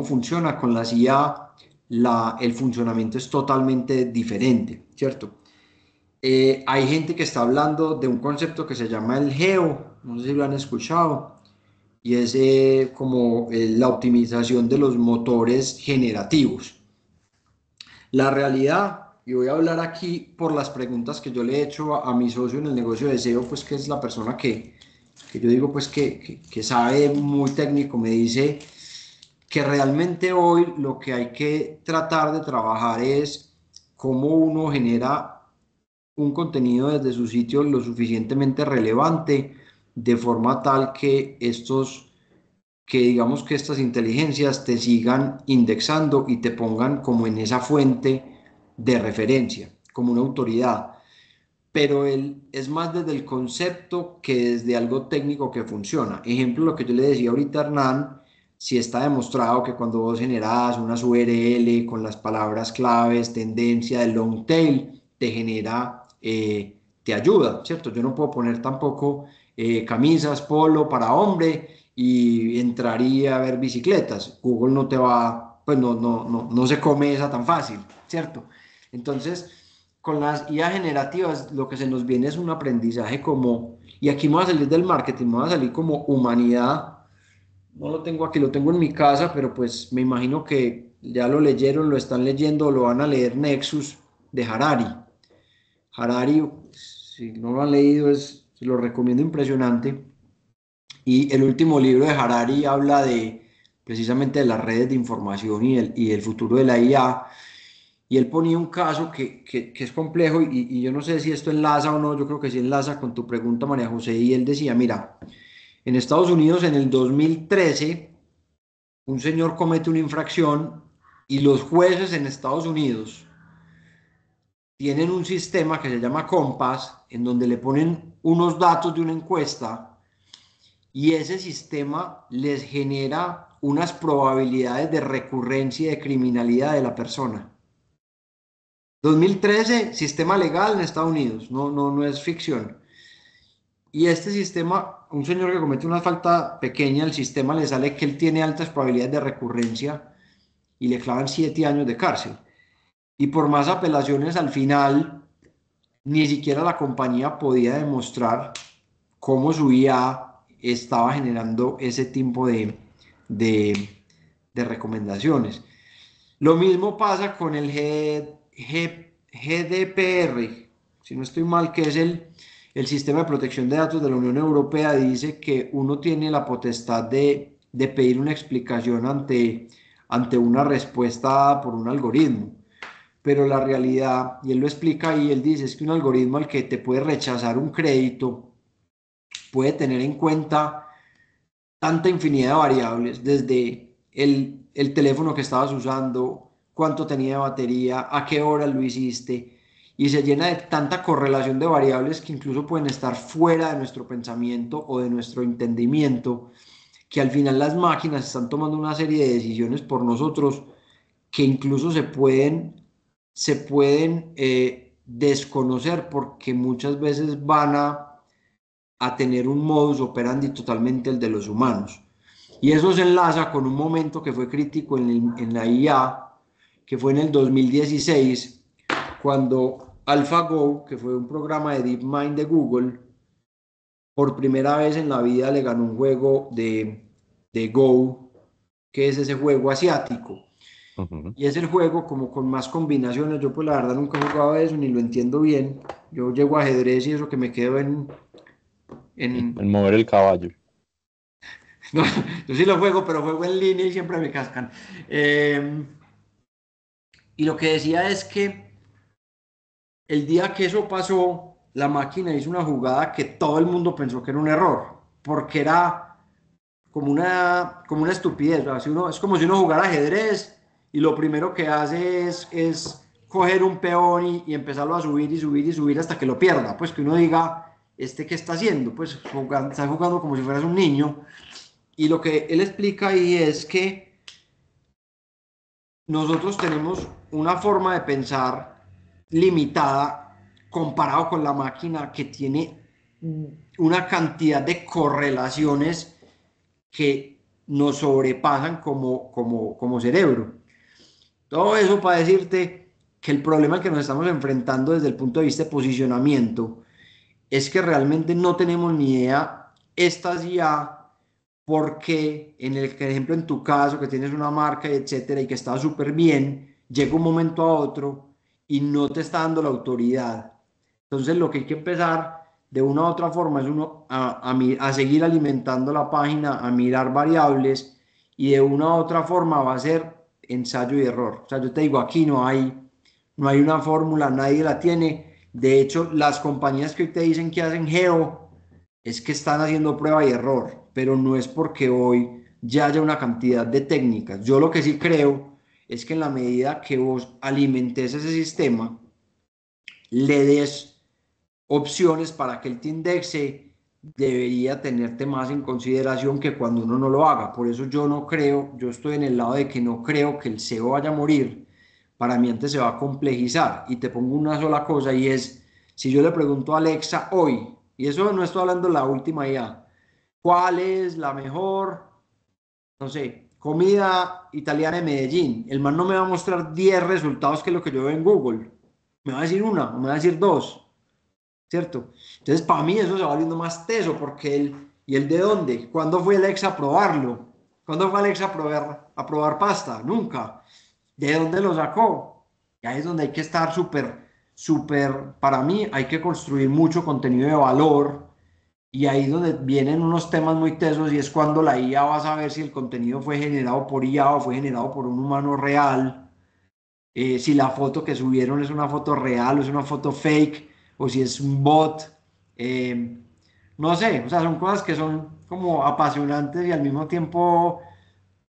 funciona con la IA. El funcionamiento es totalmente diferente, ¿cierto? Hay gente que está hablando de un concepto que se llama el GEO, no sé si lo han escuchado, y es como la optimización de los motores generativos. La realidad, y voy a hablar aquí por las preguntas que yo le he hecho a mi socio en el negocio de SEO, pues que es la persona que yo digo pues que sabe muy técnico, me dice que realmente hoy lo que hay que tratar de trabajar es cómo uno genera un contenido desde su sitio lo suficientemente relevante de forma tal que digamos que estas inteligencias te sigan indexando y te pongan como en esa fuente de referencia, como una autoridad. Pero es más desde el concepto que desde algo técnico que funciona. Ejemplo, lo que yo le decía ahorita a Hernán, si está demostrado que cuando vos generás unas URL con las palabras claves, tendencia, del long tail, te genera, te ayuda, ¿cierto? Yo no puedo poner tampoco camisas, polo para hombre y entraría a ver bicicletas. Google no te va, pues no se come esa tan fácil, ¿cierto? Entonces, con las IA generativas lo que se nos viene es un aprendizaje como, y aquí me voy a salir del marketing, me voy a salir como humanidad. No lo tengo aquí, lo tengo en mi casa, pero pues me imagino que ya lo leyeron, lo están leyendo, lo van a leer, Nexus de Harari. Harari, si no lo han leído, se lo recomiendo, impresionante. Y el último libro de Harari habla precisamente de las redes de información y el futuro de la IA. Y él ponía un caso que es complejo y yo no sé si esto enlaza o no, yo creo que sí enlaza con tu pregunta, María José, y él decía, mira, en Estados Unidos en el 2013 un señor comete una infracción y los jueces en Estados Unidos tienen un sistema que se llama Compass, en donde le ponen unos datos de una encuesta y ese sistema les genera unas probabilidades de recurrencia y de criminalidad de la persona. 2013, sistema legal en Estados Unidos, no es ficción. Y este sistema, un señor que comete una falta pequeña, el sistema le sale que él tiene altas probabilidades de recurrencia y le clavan 7 años de cárcel. Y por más apelaciones al final, ni siquiera la compañía podía demostrar cómo su IA estaba generando ese tipo de, de recomendaciones. Lo mismo pasa con el GDPR, si no estoy mal, que es el sistema de protección de datos de la Unión Europea. Dice que uno tiene la potestad de pedir una explicación ante una respuesta dada por un algoritmo. Pero la realidad, y él lo explica ahí, él dice, es que un algoritmo al que te puede rechazar un crédito puede tener en cuenta tanta infinidad de variables, desde el teléfono que estabas usando, cuánto tenía de batería, a qué hora lo hiciste, y se llena de tanta correlación de variables que incluso pueden estar fuera de nuestro pensamiento o de nuestro entendimiento, que al final las máquinas están tomando una serie de decisiones por nosotros que incluso se pueden desconocer porque muchas veces van a tener un modus operandi totalmente el de los humanos. Y eso se enlaza con un momento que fue crítico en la IA, que fue en el 2016, cuando AlphaGo, que fue un programa de DeepMind de Google, por primera vez en la vida le ganó un juego de Go que es ese juego asiático. Ujú. Y es el juego como con más combinaciones. Yo pues la verdad nunca he jugado eso ni lo entiendo bien. Yo llego a ajedrez y eso que me quedo El en... mover el caballo. No, yo sí lo juego, pero juego en línea y siempre me cascan. Y lo que decía es que el día que eso pasó, la máquina hizo una jugada que todo el mundo pensó que era un error, porque era como una estupidez. ¿Verdad? Si uno, es como si uno jugara ajedrez y lo primero que hace es coger un peón y empezarlo a subir y subir y subir hasta que lo pierda. Pues que uno diga, ¿este qué está haciendo? Pues jugando, está jugando como si fueras un niño. Y lo que él explica ahí es que nosotros tenemos una forma de pensar limitada comparado con la máquina que tiene una cantidad de correlaciones que nos sobrepasan como cerebro. Todo eso para decirte que el problema al que nos estamos enfrentando desde el punto de vista de posicionamiento es que realmente no tenemos ni idea estas ya porque en el ejemplo en tu caso que tienes una marca y etcétera y que está súper bien, llega un momento a otro y no te está dando la autoridad. Entonces lo que hay que empezar de una u otra forma es uno a seguir alimentando la página, a mirar variables y de una u otra forma va a ser ensayo y error. O sea, yo te digo, aquí no hay una fórmula, nadie la tiene. De hecho, las compañías que hoy te dicen que hacen geo es que están haciendo prueba y error, pero no es porque hoy ya haya una cantidad de técnicas. Yo lo que sí creo es que en la medida que vos alimentes ese sistema, le des opciones para que él te indexe, debería tenerte más en consideración que cuando uno no lo haga. Por eso yo no creo, yo estoy en el lado de que no creo que el SEO vaya a morir. Para mí antes se va a complejizar. Y te pongo una sola cosa y es, si yo le pregunto a Alexa hoy, y eso no estoy hablando de la última ya, ¿cuál es la mejor, no sé, comida italiana en Medellín? El man no me va a mostrar 10 resultados que es lo que yo veo en Google. Me va a decir una, me va a decir dos. ¿Cierto? Entonces, para mí eso se va volviendo más teso, porque él, ¿y él de dónde? ¿Cuándo fue Alexa a probarlo? ¿Cuándo fue Alexa a probar pasta? Nunca. ¿De dónde lo sacó? Y ahí es donde hay que estar para mí hay que construir mucho contenido de valor, y ahí es donde vienen unos temas muy tesos, y es cuando la IA va a saber si el contenido fue generado por IA o fue generado por un humano real, si la foto que subieron es una foto real o es una foto fake, o si es un bot. eh, no sé, o sea, son cosas que son como apasionantes y al mismo tiempo,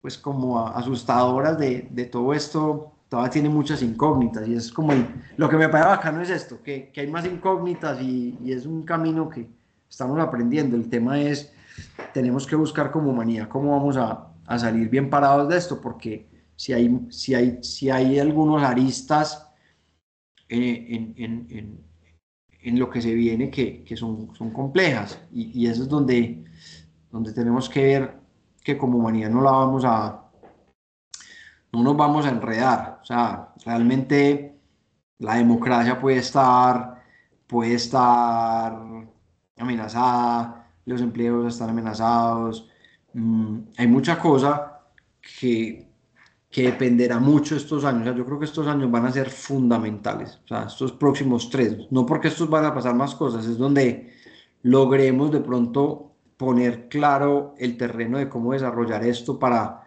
pues como asustadoras de todo esto. Todavía tiene muchas incógnitas y es como lo que me parece bacano es esto, que hay más incógnitas y es un camino que estamos aprendiendo. El tema es, tenemos que buscar como humanidad cómo vamos a salir bien parados de esto, porque si hay algunos aristas en lo que se viene que son complejas, y eso es donde tenemos que ver que como humanidad no nos vamos a enredar. O sea, realmente la democracia puede estar amenazada, los empleos están amenazados. Hay mucha cosa que, que dependerá mucho estos años. O sea, yo creo que estos años van a ser fundamentales. O sea, estos próximos tres. No porque estos van a pasar más cosas, es donde logremos de pronto poner claro el terreno de cómo desarrollar esto para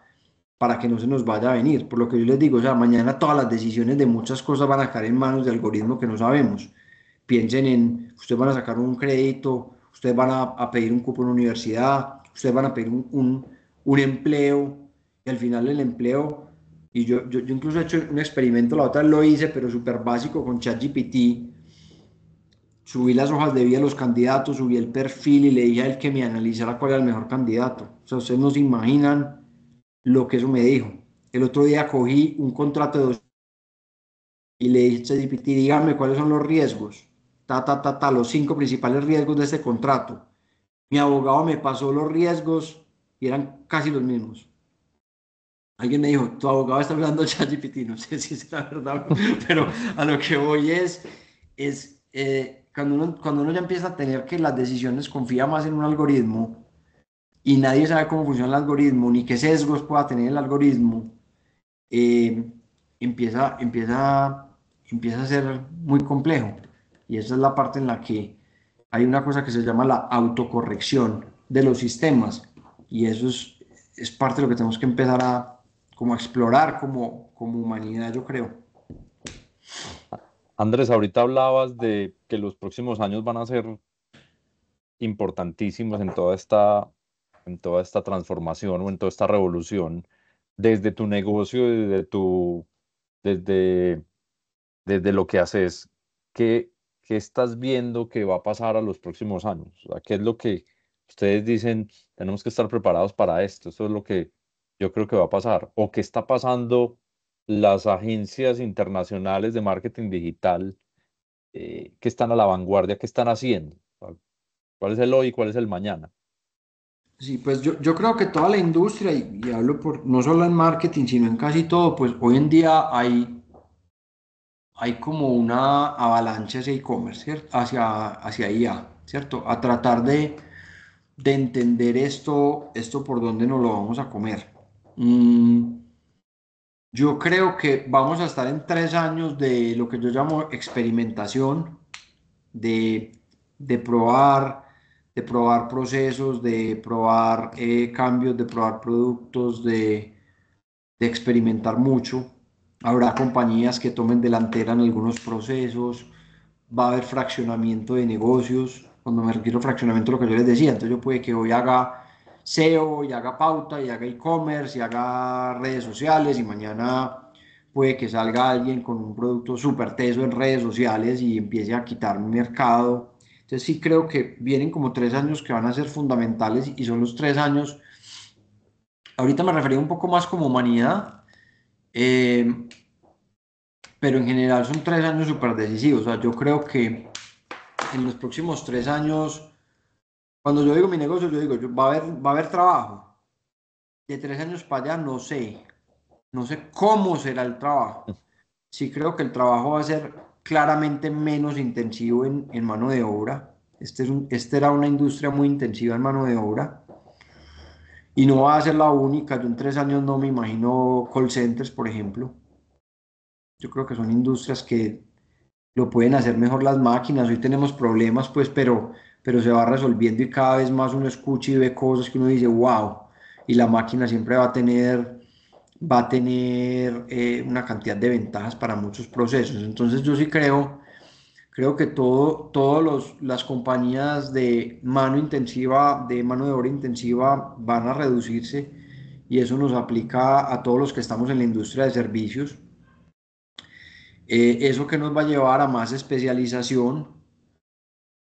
que no se nos vaya a venir. Por lo que yo les digo, o sea, mañana todas las decisiones de muchas cosas van a caer en manos de algoritmos que no sabemos. Piensen en, ustedes van a sacar un crédito, ustedes van a pedir un cupo en una universidad, ustedes van a pedir un empleo, y al final el empleo, y yo incluso he hecho un experimento, la otra vez lo hice, pero súper básico con ChatGPT. Subí las hojas de vida de los candidatos, subí el perfil y le dije a él que me analizara cuál era el mejor candidato. O sea, ustedes no se imaginan lo que eso me dijo. El otro día cogí un contrato de 2 y le dije a ChatGPT, dígame cuáles son los riesgos, los 5 principales riesgos de este contrato. Mi abogado me pasó los riesgos y eran casi los mismos. Alguien me dijo, tu abogado está hablando de ChatGPT, no sé si es la verdad, pero a lo que voy cuando uno ya empieza a tener que las decisiones confía más en un algoritmo, y nadie sabe cómo funciona el algoritmo, ni qué sesgos pueda tener el algoritmo, eh, empieza, empieza, empieza a ser muy complejo. Y esa es la parte en la que hay una cosa que se llama la autocorrección de los sistemas. Y eso es parte de lo que tenemos que empezar a, como a explorar como humanidad, yo creo. Andrés, ahorita hablabas de que los próximos años van a ser importantísimos en toda esta transformación o en toda esta revolución, desde tu negocio, desde, desde lo que haces, ¿qué, qué estás viendo que va a pasar a los próximos años? O sea, ¿qué es lo que ustedes dicen, tenemos que estar preparados para esto? Esto es lo que yo creo que va a pasar. ¿O qué está pasando las agencias internacionales de marketing digital que están a la vanguardia, que están haciendo? O sea, ¿cuál es el hoy y cuál es el mañana? Sí, pues yo creo que toda la industria, y hablo por, no solo en marketing, sino en casi todo, pues hoy en día hay como una avalancha hacia e-commerce, ¿cierto? Hacia IA, ¿cierto? A tratar de entender esto por dónde nos lo vamos a comer. Mm, yo creo que vamos a estar en 3 años de lo que yo llamo experimentación, de, de probar, de probar procesos, de probar cambios, de probar productos, de experimentar mucho. Habrá compañías que tomen delantera en algunos procesos, va a haber fraccionamiento de negocios. Cuando me refiero a fraccionamiento, lo que yo les decía, entonces yo puede que hoy haga SEO y haga pauta y haga e-commerce y haga redes sociales y mañana puede que salga alguien con un producto súper teso en redes sociales y empiece a quitar un mercado. Entonces sí creo que vienen como 3 años que van a ser fundamentales y son los 3 años. Ahorita me refería un poco más como humanidad, eh, pero en general son 3 años súper decisivos. O sea, yo creo que en los próximos 3 años, cuando yo digo mi negocio, yo digo, va a haber trabajo. De 3 años para allá, no sé cómo será el trabajo. Sí creo que el trabajo va a ser claramente menos intensivo en mano de obra. Este era una industria muy intensiva en mano de obra y no va a ser la única. Yo en 3 años no me imagino call centers, por ejemplo. Yo creo que son industrias que lo pueden hacer mejor las máquinas. Hoy tenemos problemas, pues, pero se va resolviendo y cada vez más uno escucha y ve cosas que uno dice, wow, y la máquina siempre va a tener una cantidad de ventajas para muchos procesos. Entonces yo sí creo que todas las compañías de mano intensiva, de mano de obra intensiva, van a reducirse y eso nos aplica a todos los que estamos en la industria de servicios. Eso que nos va a llevar a más especialización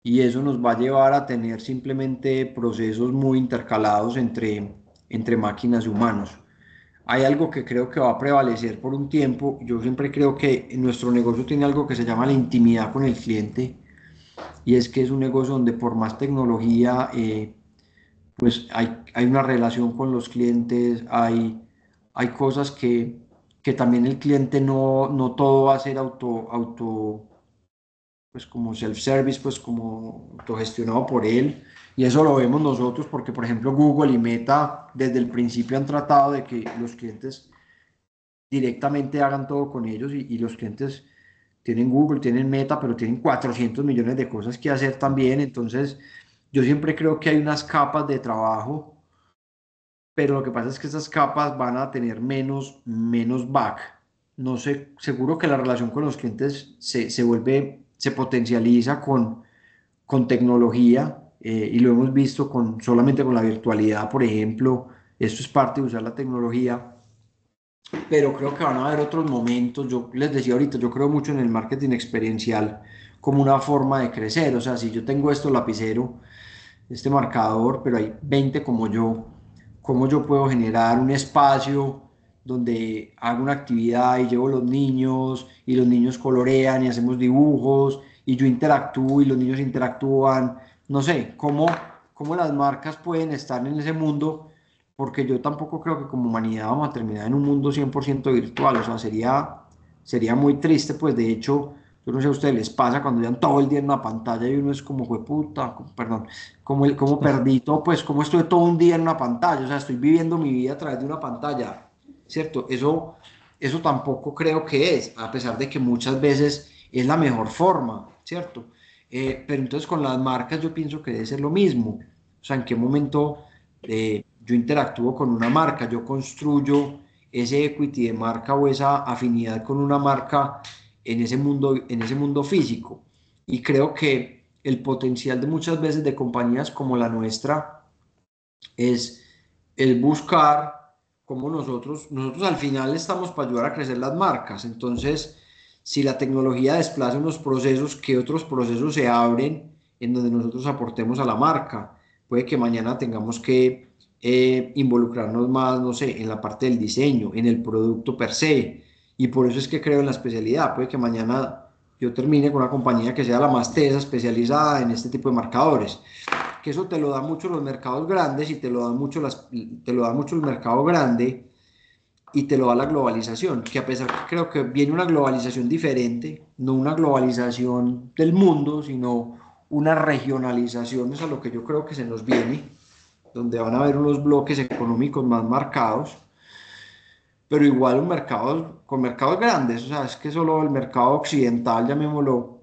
y eso nos va a llevar a tener simplemente procesos muy intercalados entre máquinas y humanos. Hay algo que creo que va a prevalecer por un tiempo. Yo siempre creo que nuestro negocio tiene algo que se llama la intimidad con el cliente y es que es un negocio donde por más tecnología, pues hay una relación con los clientes, hay cosas que también el cliente no todo va a ser pues como self-service, pues como autogestionado por él. Y eso lo vemos nosotros porque, por ejemplo, Google y Meta desde el principio han tratado de que los clientes directamente hagan todo con ellos y los clientes tienen Google, tienen Meta, pero tienen 400 millones de cosas que hacer también. Entonces, yo siempre creo que hay unas capas de trabajo, pero lo que pasa es que esas capas van a tener menos back. No sé, seguro que la relación con los clientes se potencializa con tecnología y lo hemos visto solamente con la virtualidad, por ejemplo. Esto es parte de usar la tecnología, pero creo que van a haber otros momentos. Yo les decía ahorita, yo creo mucho en el marketing experiencial como una forma de crecer. O sea, si yo tengo esto lapicero, este marcador, pero hay 20 como yo, ¿cómo yo puedo generar un espacio donde hago una actividad y llevo los niños y los niños colorean y hacemos dibujos y yo interactúo y los niños interactúan? No sé, cómo las marcas pueden estar en ese mundo, porque yo tampoco creo que como humanidad vamos a terminar en un mundo 100% virtual. O sea, sería muy triste. Pues de hecho Yo no sé a ustedes les pasa cuando llevan todo el día en una pantalla y uno es como, jueputa, perdón, como perdí todo, pues como estuve todo un día en una pantalla, o sea, estoy viviendo mi vida a través de una pantalla, ¿cierto? Eso tampoco creo que es, a pesar de que muchas veces es la mejor forma, ¿cierto? Pero entonces con las marcas yo pienso que debe ser lo mismo, o sea, en qué momento yo interactúo con una marca, yo construyo ese equity de marca o esa afinidad con una marca en ese mundo físico. Y creo que el potencial de muchas veces de compañías como la nuestra es el buscar cómo nosotros al final estamos para ayudar a crecer las marcas. Entonces, si la tecnología desplaza unos procesos, ¿qué otros procesos se abren en donde nosotros aportemos a la marca? Puede que mañana tengamos que involucrarnos más, no sé, en la parte del diseño, en el producto per se. Y por eso es que creo en la especialidad. Puede que mañana yo termine con una compañía que sea la más tesa, especializada en este tipo de marcadores, que eso te lo da mucho los mercados grandes y te lo da mucho el mercado grande y te lo da la globalización, que a pesar que creo que viene una globalización diferente, no una globalización del mundo, sino una regionalización, es a lo que yo creo que se nos viene, donde van a haber unos bloques económicos más marcados, pero igual un mercado con mercados grandes, o sea, es que solo el mercado occidental, llamémoslo,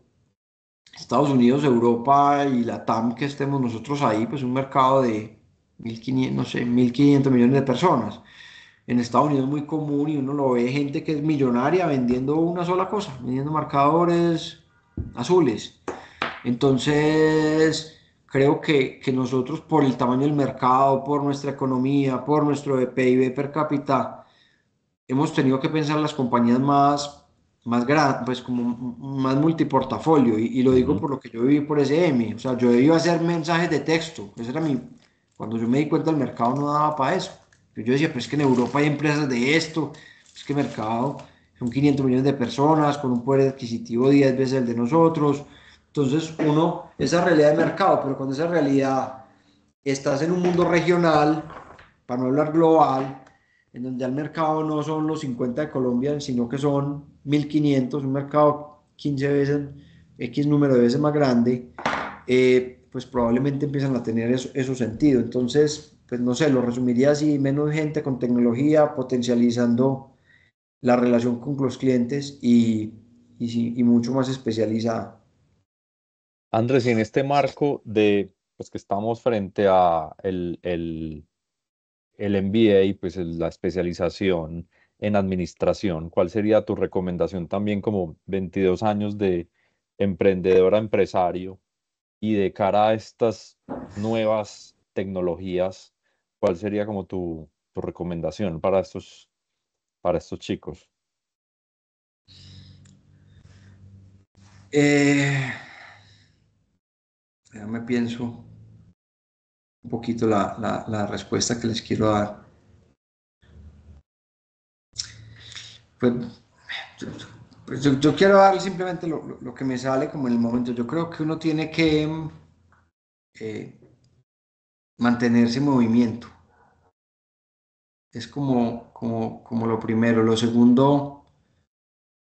Estados Unidos, Europa y la TAM, que estemos nosotros ahí, pues un mercado de 1.500, no sé, 1.500 millones de personas. En Estados Unidos es muy común y uno lo ve gente que es millonaria vendiendo una sola cosa, vendiendo marcadores azules. Entonces, creo que nosotros por el tamaño del mercado, por nuestra economía, por nuestro PIB per cápita, hemos tenido que pensar las compañías más grandes, pues como más multiportafolio, y lo digo Ujú. por lo que yo viví por SM, o sea, yo iba a hacer mensajes de texto, ese era cuando yo me di cuenta el mercado no daba para eso. Yo decía, pues es que en Europa hay empresas de esto, es que el mercado son 500 millones de personas con un poder adquisitivo 10 veces el de nosotros, entonces esa realidad de mercado, pero cuando esa realidad estás en un mundo regional, para no hablar global, en donde ya el mercado no son los 50 de Colombia, sino que son 1.500, un mercado 15 veces, X número de veces más grande, pues probablemente empiezan a tener eso sentido. Entonces, pues no sé, lo resumiría así, menos gente con tecnología, potencializando la relación con los clientes y mucho más especializada. Andrés, y en este marco de pues que estamos frente a el MBA, pues la especialización en administración, ¿cuál sería tu recomendación también como 22 años de emprendedor a empresario y de cara a estas nuevas tecnologías, cuál sería como tu recomendación para estos chicos? Eh, Déjame pienso un poquito la respuesta que les quiero dar. Pues, yo, yo quiero dar simplemente lo que me sale como en el momento. Yo creo que uno tiene que eh, mantenerse en movimiento. Es como lo primero. Lo segundo,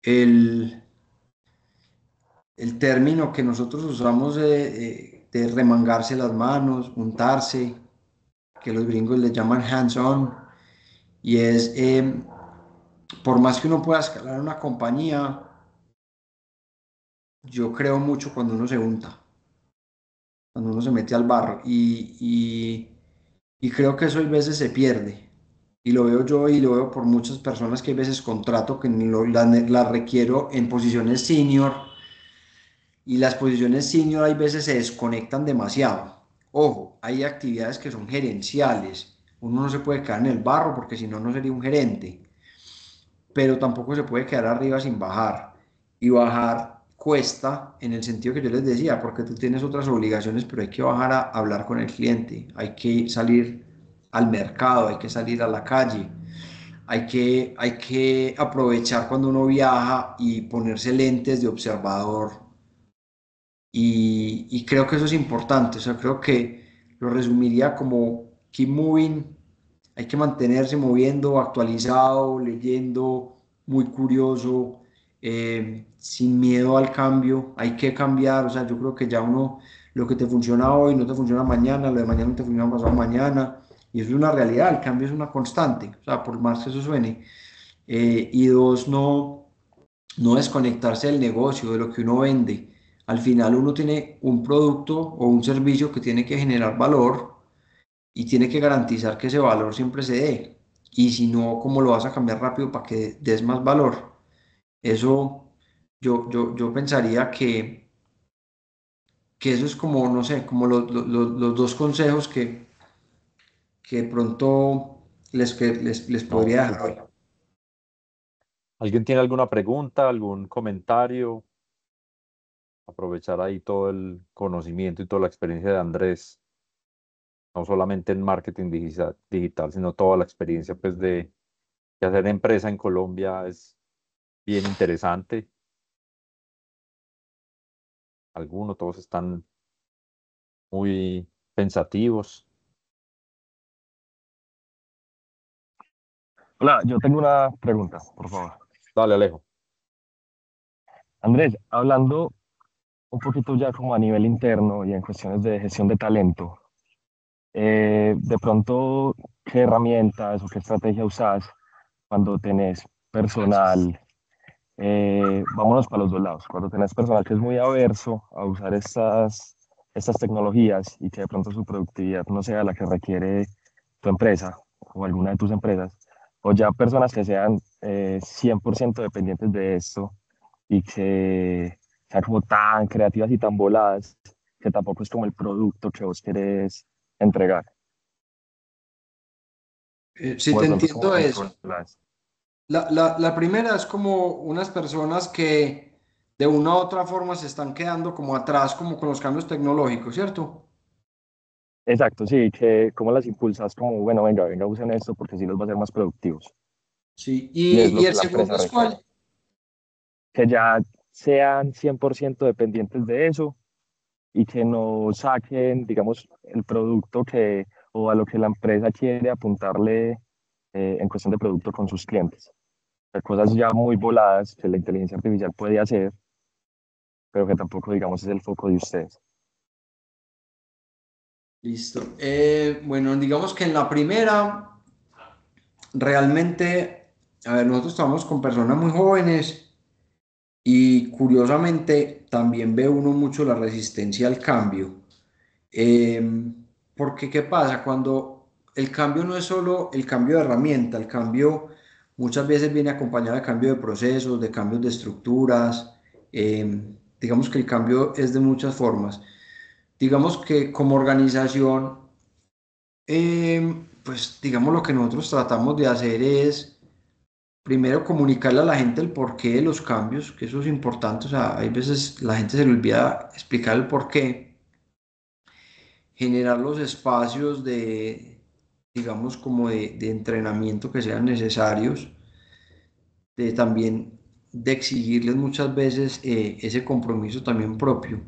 el, el término que nosotros usamos de remangarse las manos, untarse, que los gringos le llaman hands-on, y es, por más que uno pueda escalar una compañía, yo creo mucho cuando uno se unta, cuando uno se mete al barro, y creo que eso a veces se pierde. Y lo veo yo y lo veo por muchas personas que hay veces contrato que las requiero en posiciones senior y las posiciones senior hay veces se desconectan demasiado. Ojo, hay actividades que son gerenciales. Uno no se puede quedar en el barro porque si no, no sería un gerente. Pero tampoco se puede quedar arriba sin bajar. Y bajar cuesta en el sentido que yo les decía, porque tú tienes otras obligaciones, pero hay que bajar a hablar con el cliente, hay que salir al mercado, hay que salir a la calle, hay que aprovechar cuando uno viaja y ponerse lentes de observador y creo que eso es importante, o sea, creo que lo resumiría como keep moving, hay que mantenerse moviendo, actualizado, leyendo, muy curioso, sin miedo al cambio. Hay que cambiar, o sea, yo creo que ya uno, lo que te funciona hoy no te funciona mañana, lo de mañana no te funciona pasado mañana, y eso es una realidad, el cambio es una constante, o sea, por más que eso suene. Y dos, no desconectarse del negocio, de lo que uno vende. Al final uno tiene un producto o un servicio que tiene que generar valor y tiene que garantizar que ese valor siempre se dé. Y si no, ¿cómo lo vas a cambiar rápido para que des más valor? Eso yo pensaría que eso es como, no sé, como los dos consejos que de pronto les No, podría súper. dejar. ¿Alguien tiene alguna pregunta, algún comentario? Aprovechar ahí todo el conocimiento y toda la experiencia de Andrés, no solamente en marketing digital, sino toda la experiencia pues de hacer empresa en Colombia es bien interesante. Algunos, todos están muy pensativos. Hola, yo tengo una pregunta, por favor. Dale, Alejo. Andrés, hablando un poquito ya como a nivel interno y en cuestiones de gestión de talento, de pronto, ¿qué herramientas o qué estrategia usas cuando tenés personal? Vámonos para los dos lados. Cuando tenés personal que es muy averso a usar estas tecnologías y que de pronto su productividad no sea la que requiere tu empresa o alguna de tus empresas, o ya personas que sean 100% dependientes de esto y que sean como tan creativas y tan voladas que tampoco es como el producto que vos querés entregar. Si O te de pronto es como entiendo eso. controlas. La primera es como unas personas que de una u otra forma se están quedando como atrás, como con los cambios tecnológicos, ¿cierto? Exacto, sí, que cómo las impulsas como, bueno, venga, usen esto porque sí los va a hacer más productivos. Sí. Y es Y lo el que la segundo empresa es requiere. cuál. Que ya sean 100% dependientes de eso y que no saquen, digamos, el producto que o a lo que la empresa quiere apuntarle en cuestión de producto con sus clientes. Hay cosas ya muy voladas que la inteligencia artificial puede hacer, pero que tampoco, digamos, es el foco de ustedes. Listo. Bueno, digamos que en la primera, realmente, a ver, nosotros estamos con personas muy jóvenes y curiosamente también ve uno mucho la resistencia al cambio. Porque, ¿qué pasa? Cuando el cambio no es solo el cambio de herramienta, el cambio muchas veces viene acompañado de cambio de procesos, de cambios de estructuras. Digamos que el cambio es de muchas formas. Digamos que como organización, pues digamos lo que nosotros tratamos de hacer es primero comunicarle a la gente el porqué de los cambios, que eso es importante. O sea, hay veces la gente se le olvida explicar el porqué, generar los espacios de, digamos, como de entrenamiento que sean necesarios, de también de exigirles muchas veces ese compromiso también propio.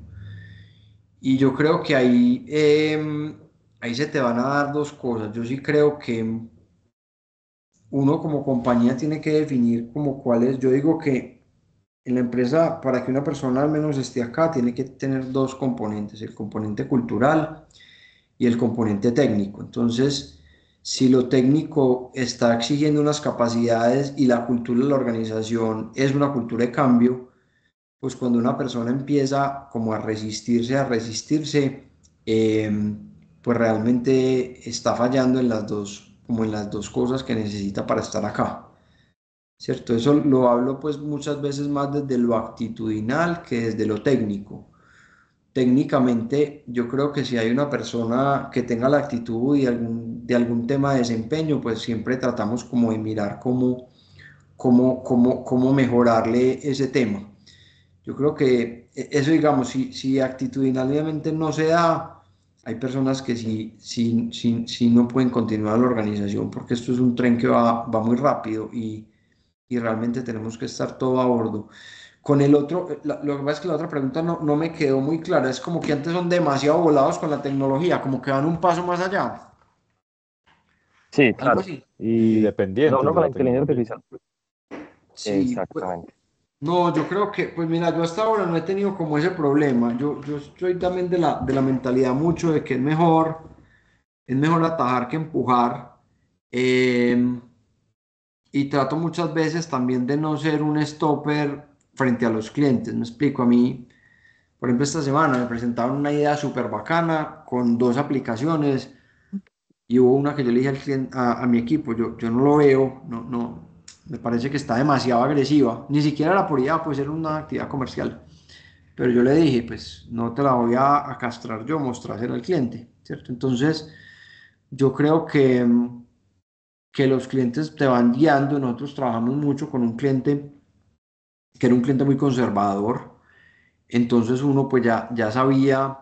Y yo creo que ahí se te van a dar dos cosas. Yo sí creo que uno como compañía tiene que definir como cuál es. Yo digo que en la empresa, para que una persona al menos esté acá, tiene que tener dos componentes, el componente cultural y el componente técnico. Entonces, si lo técnico está exigiendo unas capacidades y la cultura de la organización es una cultura de cambio, pues cuando una persona empieza como a resistirse, pues realmente está fallando en las dos, como en las dos cosas que necesita para estar acá. ¿Cierto? Eso lo hablo pues muchas veces más desde lo actitudinal que desde lo técnico. Técnicamente, yo creo que si hay una persona que tenga la actitud y de algún tema de desempeño, pues siempre tratamos como de mirar cómo mejorarle ese tema. Yo creo que eso, digamos, si actitudinalmente no se da, hay personas que sí no pueden continuar la organización porque esto es un tren que va muy rápido y realmente tenemos que estar todo a bordo. Con el otro, lo que pasa es que la otra pregunta no me quedó muy clara. Es como que antes son demasiado volados con la tecnología, como que van un paso más allá. Sí, Algo claro. así. Y Y no, dependientes no de con la la inteligencia tecnología. artificial. Sí, pues, Exactamente. No, yo creo que, pues mira, yo hasta ahora no he tenido como ese problema. Yo estoy también de la mentalidad mucho de que es mejor atajar que empujar. Eh, y trato muchas veces también de no ser un stopper frente a los clientes. Me explico, a mí, por ejemplo, esta semana me presentaron una idea súper bacana con dos aplicaciones y hubo una que yo le dije al cliente, a mi equipo, yo no lo veo, no, me parece que está demasiado agresiva, ni siquiera la por IA puede ser una actividad comercial, pero yo le dije, pues no te la voy a castrar yo, mostrársela al cliente, ¿cierto? Entonces, yo creo que los clientes te van guiando, nosotros trabajamos mucho con un cliente que era un cliente muy conservador, entonces uno pues ya sabía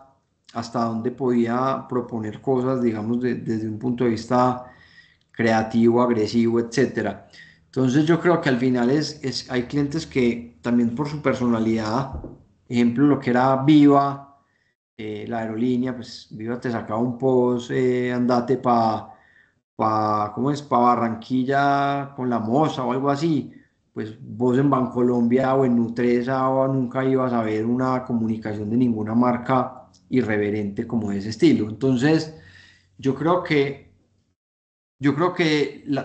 hasta dónde podía proponer cosas, digamos, desde un punto de vista creativo, agresivo, etcétera. Entonces yo creo que al final hay clientes que también por su personalidad, ejemplo, lo que era Viva, la aerolínea, pues Viva te sacaba un post, andate ¿cómo es? Pa Barranquilla con la Moza o algo así. Pues vos en Bancolombia o en Nutresa o nunca ibas a ver una comunicación de ninguna marca irreverente como de ese estilo. Entonces, yo creo que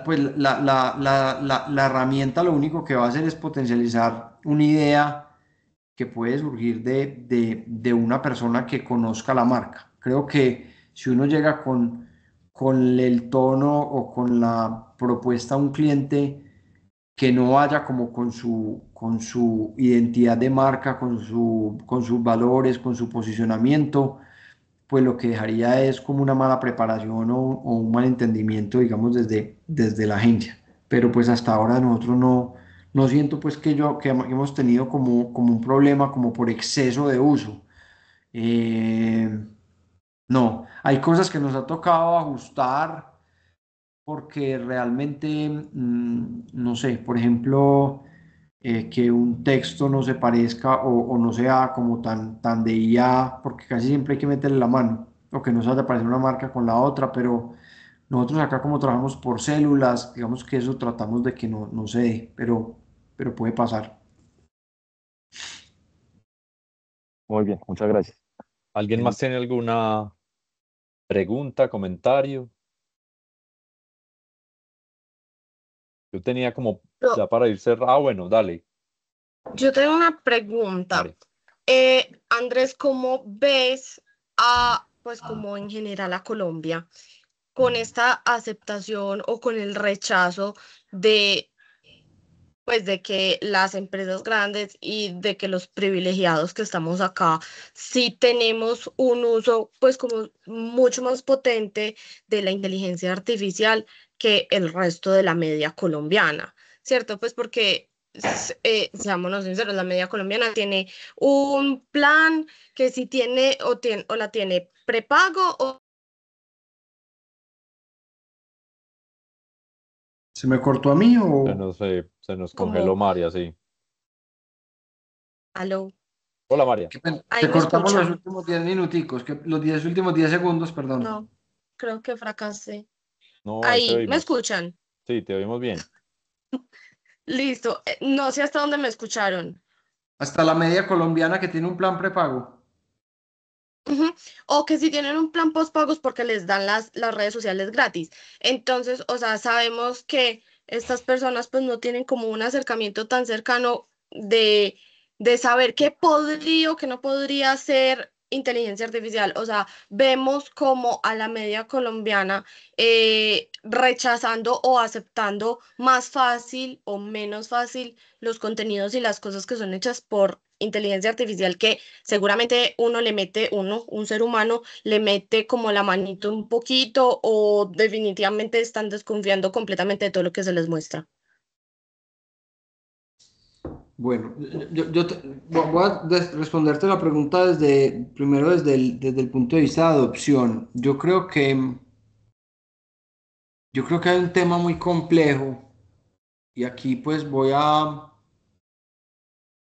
pues, la herramienta lo único que va a hacer es potencializar una idea que puede surgir de una persona que conozca la marca. Creo que si uno llega con el tono o con la propuesta a un cliente que no vaya como con su identidad de marca, con sus valores, con su posicionamiento, pues lo que dejaría es como una mala preparación o un mal entendimiento, digamos, desde la agencia. Pero pues hasta ahora nosotros no siento pues que hemos tenido como un problema como por exceso de uso. Eh, no, hay cosas que nos ha tocado ajustar porque realmente, no sé, por ejemplo, que un texto no se parezca o no sea como tan de IA, porque casi siempre hay que meterle la mano, o que no se vaya a parecer una marca con la otra, pero nosotros acá como trabajamos por células, digamos que eso tratamos de que no se dé, pero puede pasar. Muy bien, muchas gracias. ¿Alguien más tiene alguna pregunta, comentario? Yo tenía como Yo, ya para ir cerrado. Ah, bueno, dale, yo tengo una pregunta. María. Andrés, ¿cómo ves pues como en general a Colombia con esta aceptación o con el rechazo de pues de que las empresas grandes y de que los privilegiados que estamos acá sí tenemos un uso pues como mucho más potente de la inteligencia artificial que el resto de la media colombiana, ¿cierto? Pues porque, seámonos sinceros, la media colombiana tiene un plan que si tiene o la tiene prepago o... ¿Se me cortó a mí o Se nos congeló como, María, sí. aló, Hola, María. ahí te me cortamos los escuchan? últimos 10 minuticos, los últimos 10 segundos, perdón? No, creo que fracasé. No, ahí te Ahí, ¿me oímos. escuchan? Sí, te oímos bien. Listo. No sé hasta dónde me escucharon. Hasta la media colombiana que tiene un plan prepago. Ujú. O que si tienen un plan postpagos porque les dan las redes sociales gratis. Entonces, o sea, sabemos que estas personas pues no tienen como un acercamiento tan cercano de saber qué podría o qué no podría ser inteligencia artificial. O sea, vemos como a la media colombiana rechazando o aceptando más fácil o menos fácil los contenidos y las cosas que son hechas por inteligencia artificial que seguramente un ser humano, le mete como la manito un poquito o definitivamente están desconfiando completamente de todo lo que se les muestra. Bueno, voy a responderte la pregunta primero desde el punto de vista de adopción. Yo creo que hay un tema muy complejo y aquí pues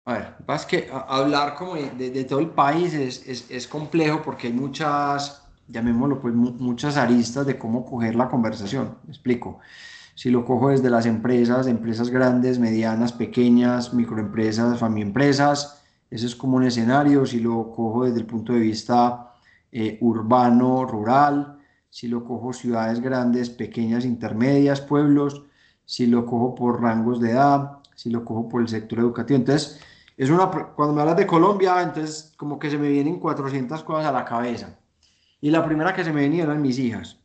a ver, es que hablar como de todo el país es complejo porque hay muchas, llamémoslo pues, muchas aristas de cómo coger la conversación. Me explico. Si lo cojo desde las empresas, empresas grandes, medianas, pequeñas, microempresas, familiempresas, ese es como un escenario. Si lo cojo desde el punto de vista urbano, rural, si lo cojo ciudades grandes, pequeñas, intermedias, pueblos, si lo cojo por rangos de edad, si lo cojo por el sector educativo. Entonces, cuando me hablas de Colombia, entonces como que se me vienen 400 cosas a la cabeza. Y la primera que se me venía eran mis hijas.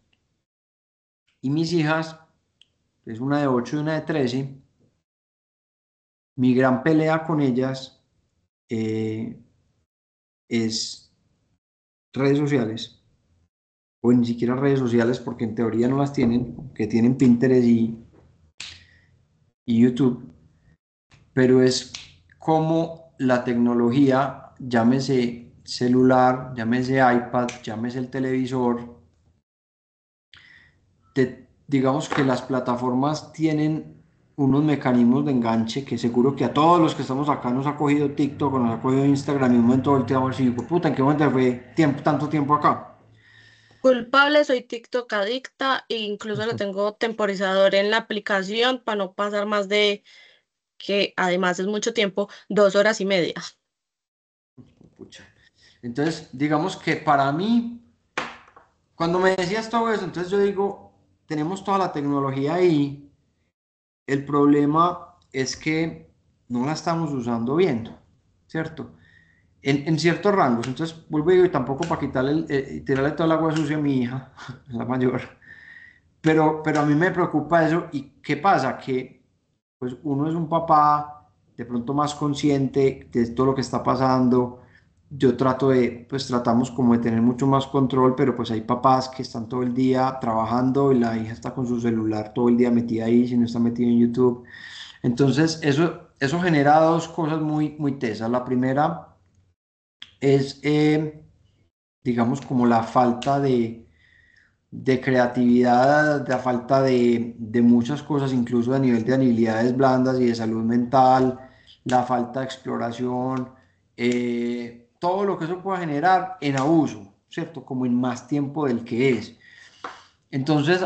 Y mis hijas, es una de 8 y una de 13, mi gran pelea con ellas es redes sociales, o ni siquiera redes sociales porque en teoría no las tienen, que tienen Pinterest y YouTube, pero es como la tecnología, llámese celular, llámese iPad, llámese el televisor, digamos que las plataformas tienen unos mecanismos de enganche que seguro que a todos los que estamos acá nos ha cogido TikTok o nos ha cogido Instagram y un momento volteamos y digo, puta, ¿en qué momento fue tanto tiempo acá? Culpable, soy TikTok adicta e incluso lo tengo temporizador en la aplicación para no pasar más de, que además es mucho tiempo, 2 horas y media. Pucha. Entonces, digamos que para mí, cuando me decías todo eso, entonces yo digo, tenemos toda la tecnología ahí, el problema es que no la estamos usando bien, ¿cierto? En ciertos rangos. Entonces, vuelvo y digo, y tampoco para tirarle toda el agua sucia a mi hija, la mayor, pero a mí me preocupa eso. ¿Y qué pasa? Que pues uno es un papá de pronto más consciente de todo lo que está pasando. Yo pues tratamos como de tener mucho más control, pero pues hay papás que están todo el día trabajando y la hija está con su celular todo el día metida ahí, si no está metida en YouTube. Entonces, eso genera dos cosas muy tesas. La primera es, digamos, como la falta de creatividad, la falta de muchas cosas, incluso a nivel de habilidades blandas y de salud mental, la falta de exploración, todo lo que eso pueda generar en abuso, ¿cierto? Como en más tiempo del que es. Entonces,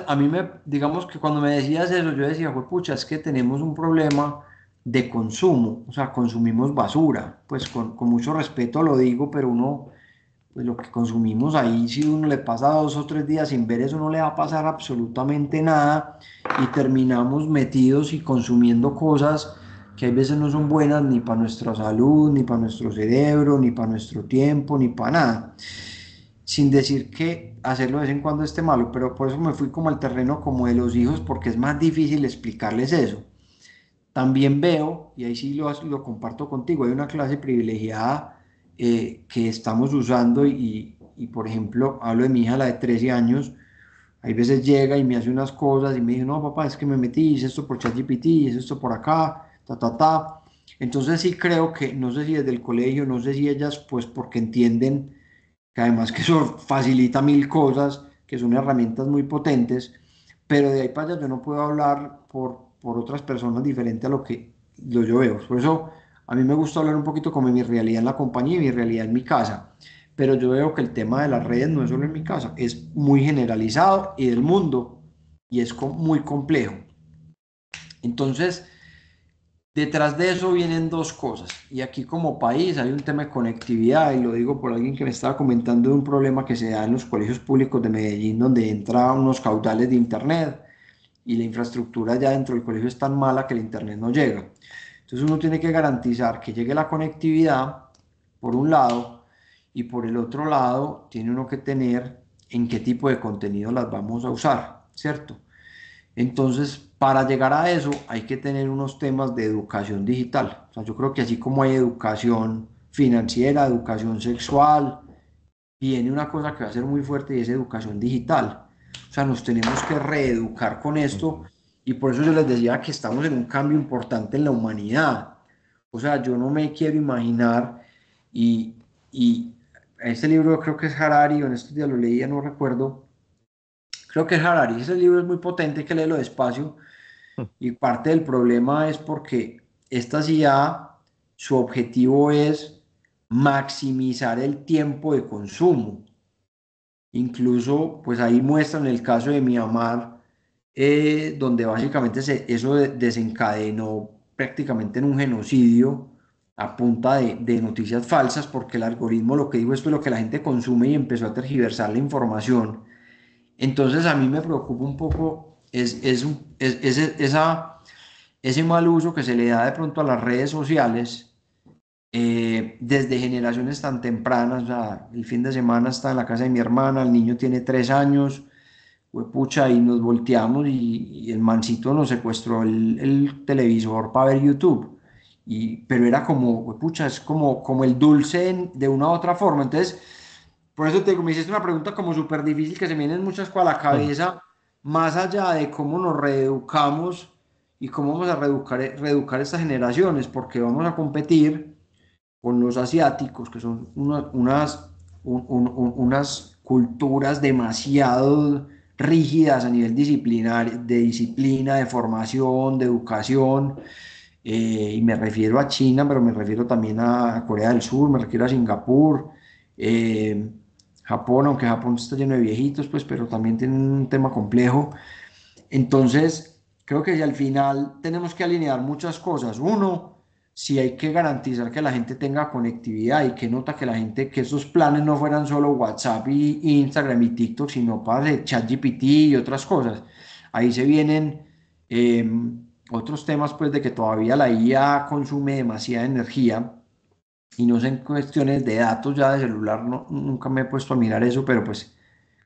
digamos que cuando me decías eso, yo decía, pues pucha, es que tenemos un problema de consumo, o sea, consumimos basura, pues con mucho respeto lo digo, pero uno, pues lo que consumimos ahí, si uno le pasa 2 o 3 días sin ver eso, no le va a pasar absolutamente nada y terminamos metidos y consumiendo cosas que a veces no son buenas ni para nuestra salud, ni para nuestro cerebro, ni para nuestro tiempo, ni para nada. Sin decir que hacerlo de vez en cuando esté malo, pero por eso me fui como al terreno como de los hijos, porque es más difícil explicarles eso. También veo, y ahí sí lo comparto contigo, hay una clase privilegiada que estamos usando por ejemplo, hablo de mi hija, la de 13 años, hay veces llega y me hace unas cosas y me dice, no, papá, es que me metí, hice esto por ChatGPT, hice esto por acá, ta, ta, ta. Entonces sí creo que, no sé si desde el colegio, no sé si ellas, pues porque entienden que además que eso facilita mil cosas, que son herramientas muy potentes, pero de ahí para allá yo no puedo hablar por otras personas diferente a lo yo veo. Por eso a mí me gusta hablar un poquito como de mi realidad en la compañía y mi realidad en mi casa, pero yo veo que el tema de las redes no es solo en mi casa, es muy generalizado y del mundo, y es muy complejo. Entonces, detrás de eso vienen dos cosas, y aquí como país hay un tema de conectividad, y lo digo por alguien que me estaba comentando de un problema que se da en los colegios públicos de Medellín, donde entran unos caudales de internet y la infraestructura ya dentro del colegio es tan mala que el internet no llega. Entonces uno tiene que garantizar que llegue la conectividad por un lado, y por el otro lado tiene uno que tener en qué tipo de contenido las vamos a usar, ¿cierto? Entonces, para llegar a eso hay que tener unos temas de educación digital. O sea, yo creo que así como hay educación financiera, educación sexual, viene una cosa que va a ser muy fuerte y es educación digital. O sea, nos tenemos que reeducar con esto, y por eso yo les decía que estamos en un cambio importante en la humanidad. O sea, yo no me quiero imaginar, y este libro creo que es Harari, o en estos días lo leía, no recuerdo, creo que es Harari, ese libro es muy potente, hay que leerlo despacio, y parte del problema es porque esta IA, su objetivo es maximizar el tiempo de consumo. Incluso, pues ahí muestran el caso de Myanmar, donde básicamente eso desencadenó prácticamente en un genocidio a punta de noticias falsas, porque el algoritmo lo que dijo esto es lo que la gente consume y empezó a tergiversar la información. Entonces a mí me preocupa un poco ese mal uso que se le da de pronto a las redes sociales desde generaciones tan tempranas. O sea, el fin de semana está en la casa de mi hermana, el niño tiene 3 años, pucha, y nos volteamos y el mancito nos secuestró el televisor para ver YouTube. Pero era como, pucha, es como el dulce de una u otra forma. Entonces, por eso te digo, me hiciste una pregunta como súper difícil que se me vienen muchas cosas a la cabeza, más allá de cómo nos reeducamos y cómo vamos a reeducar estas generaciones, porque vamos a competir con los asiáticos, que son unas culturas demasiado rígidas a nivel disciplinar, de disciplina, de formación, de educación, y me refiero a China, pero me refiero también a Corea del Sur, me refiero a Singapur, eh, Japón, aunque Japón está lleno de viejitos, pues, pero también tiene un tema complejo. Entonces, creo que si al final tenemos que alinear muchas cosas. Uno, si hay que garantizar que la gente tenga conectividad y que nota que la gente, que esos planes no fueran solo WhatsApp y Instagram y TikTok, sino para el ChatGPT y otras cosas. Ahí se vienen otros temas, pues, de que todavía la IA consume demasiada energía y no sé en cuestiones de datos ya de celular, nunca me he puesto a mirar eso, pero pues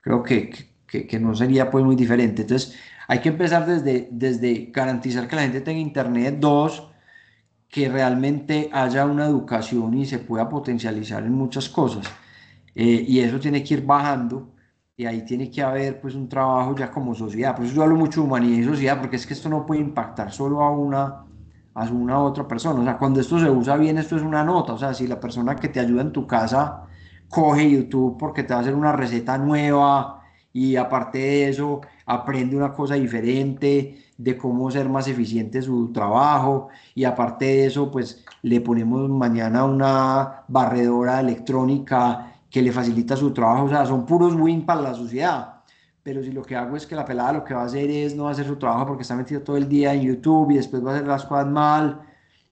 creo que no sería pues muy diferente. Entonces hay que empezar desde garantizar que la gente tenga internet. Dos, que realmente haya una educación y se pueda potencializar en muchas cosas. Y eso tiene que ir bajando y ahí tiene que haber pues un trabajo ya como sociedad. Por eso yo hablo mucho de humanidad y sociedad, porque es que esto no puede impactar solo a una otra persona. O sea, cuando esto se usa bien, esto es una nota. O sea, si la persona que te ayuda en tu casa coge YouTube porque te va a hacer una receta nueva y aparte de eso aprende una cosa diferente de cómo ser más eficiente su trabajo y aparte de eso pues le ponemos mañana una barredora electrónica que le facilita su trabajo. O sea, son puros win para la sociedad. Pero si lo que hago es que la pelada lo que va a hacer es no hacer su trabajo porque está metido todo el día en YouTube y después va a hacer las cosas mal,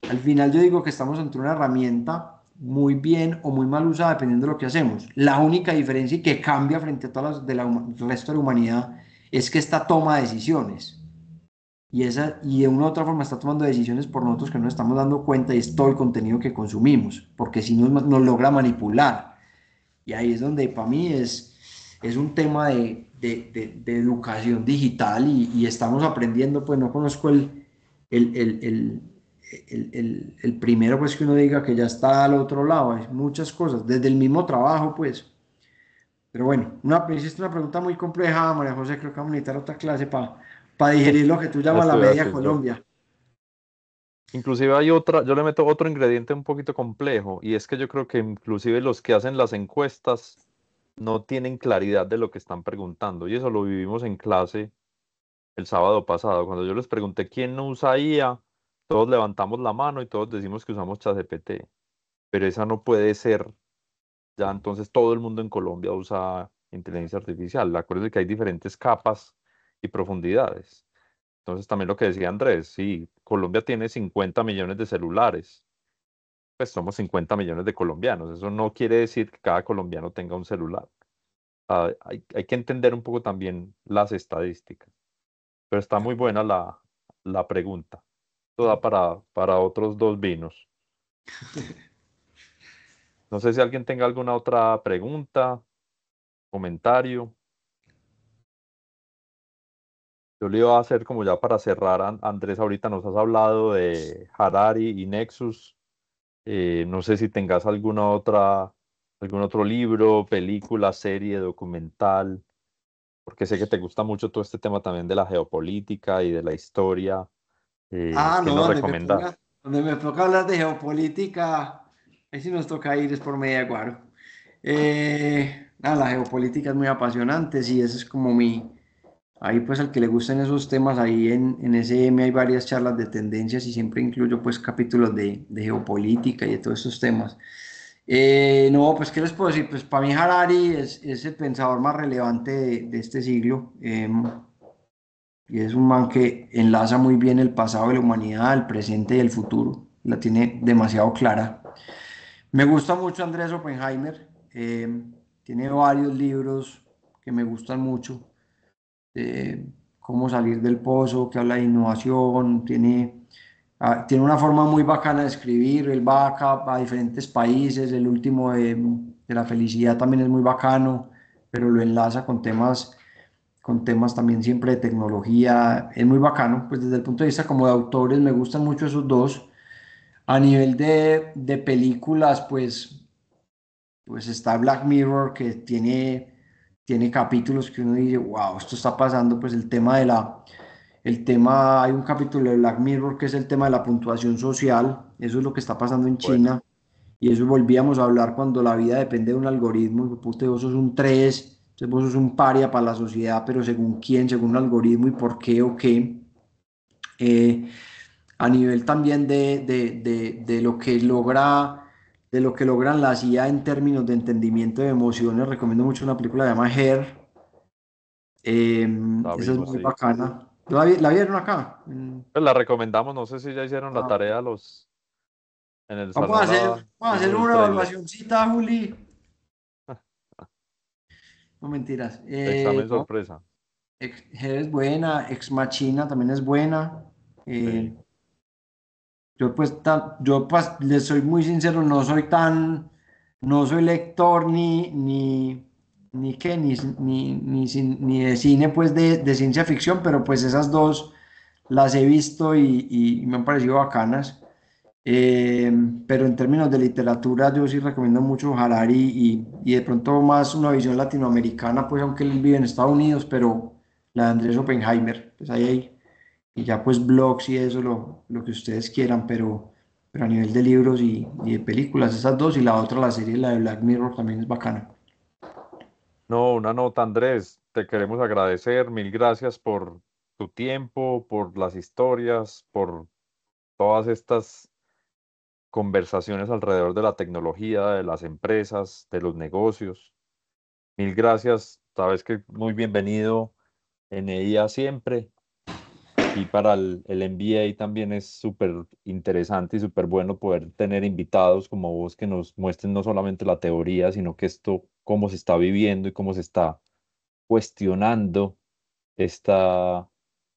al final yo digo que estamos ante una herramienta muy bien o muy mal usada dependiendo de lo que hacemos. La única diferencia y que cambia frente a todas las del resto de la humanidad es que esta toma decisiones. Y de una u otra forma está tomando decisiones por nosotros que no nos estamos dando cuenta y es todo el contenido que consumimos, porque si nos logra manipular. Y ahí es donde para mí es un tema de educación digital y estamos aprendiendo. Pues no conozco el, el, el, el primero pues que uno diga que ya está al otro lado. Hay muchas cosas, desde el mismo trabajo pues. Pero bueno, me hiciste una pregunta muy compleja, María José. Creo que vamos a necesitar otra clase para digerir lo que tú llamas la Esto media así, yo. Colombia. Inclusive hay otra, yo le meto otro ingrediente un poquito complejo, y es que yo creo que inclusive los que hacen las encuestas no tienen claridad de lo que están preguntando, y eso lo vivimos en clase el sábado pasado. Cuando yo les pregunté quién no usa IA, todos levantamos la mano y todos decimos que usamos ChatGPT, pero esa no puede ser. Ya entonces todo el mundo en Colombia usa inteligencia artificial. Acuérdense que hay diferentes capas y profundidades. Entonces también lo que decía Andrés, sí, Colombia tiene 50 millones de celulares, pues somos 50 millones de colombianos. Eso no quiere decir que cada colombiano tenga un celular. Hay que entender un poco también las estadísticas, pero está muy buena la pregunta. Toda para otros dos vinos. No sé si alguien tenga alguna otra pregunta, comentario. Yo le iba a hacer como ya para cerrar, Andrés, ahorita nos has hablado de Harari y Nexus. No sé si tengas algún otro libro, película, serie, documental, porque sé que te gusta mucho todo este tema también de la geopolítica y de la historia. Ah, ¿Qué no, nos recomendás? donde me toca hablar de geopolítica, ahí sí nos toca ir es por media de guaro. Nada, la geopolítica es muy apasionante, sí, ese es como ahí pues al que le gusten esos temas, ahí en SM hay varias charlas de tendencias y siempre incluyo pues capítulos de geopolítica y de todos estos temas. No, pues ¿qué les puedo decir? Pues para mí Harari es el pensador más relevante de este siglo. y es un man que enlaza muy bien el pasado de la humanidad, el presente y el futuro. La tiene demasiado clara. Me gusta mucho Andrés Oppenheimer. Tiene varios libros que me gustan mucho. De cómo salir del pozo, que habla de innovación. Tiene una forma muy bacana de escribir. Él va acá a diferentes países. El último de la felicidad también es muy bacano, pero lo enlaza con temas también siempre de tecnología. Es muy bacano. Pues desde el punto de vista como de autores me gustan mucho esos dos. A nivel de películas, pues está Black Mirror, que tiene capítulos que uno dice, wow, esto está pasando, pues hay un capítulo de Black Mirror que es el tema de la puntuación social. Eso es lo que está pasando en Bueno, China, y eso volvíamos a hablar cuando la vida depende de un algoritmo. Y, puta, vos sos un 3, entonces vos sos un paria para la sociedad, pero según quién, según un algoritmo y por qué o qué. Eh, a nivel también de lo que de lo que logran la CIA en términos de entendimiento de emociones. Recomiendo mucho una película que se llama Her. Eh, la esa es vimos, muy sí. bacana. ¿La vieron acá? Pues la recomendamos, no sé si ya hicieron la Ah, tarea en el vamos a salón, hacer, vamos a hacer vimos el una tráiler. evaluacioncita, Juli. No mentiras. Examen No, sorpresa. Her es buena, Ex Machina también es buena. Eh, Sí. yo les soy muy sincero, no soy lector ni qué, ni de cine, pues de ciencia ficción, pero pues esas dos las he visto y me han parecido bacanas. Eh, pero en términos de literatura, yo sí recomiendo mucho Harari y de pronto más una visión latinoamericana, pues aunque él vive en Estados Unidos, pero la de Andrés Oppenheimer, pues ahí y ya pues blogs y eso, lo que ustedes quieran, pero a nivel de libros y de películas, esas dos, y la otra, la serie, la de Black Mirror, también es bacana. No, una nota, Andrés. Te queremos agradecer. Mil gracias por tu tiempo, por las historias, por todas estas conversaciones alrededor de la tecnología, de las empresas, de los negocios. Mil gracias. Sabes que muy bienvenido en EIA siempre. Aquí para el MBA también es súper interesante y súper bueno poder tener invitados como vos que nos muestren no solamente la teoría, sino que esto, cómo se está viviendo y cómo se está cuestionando esta,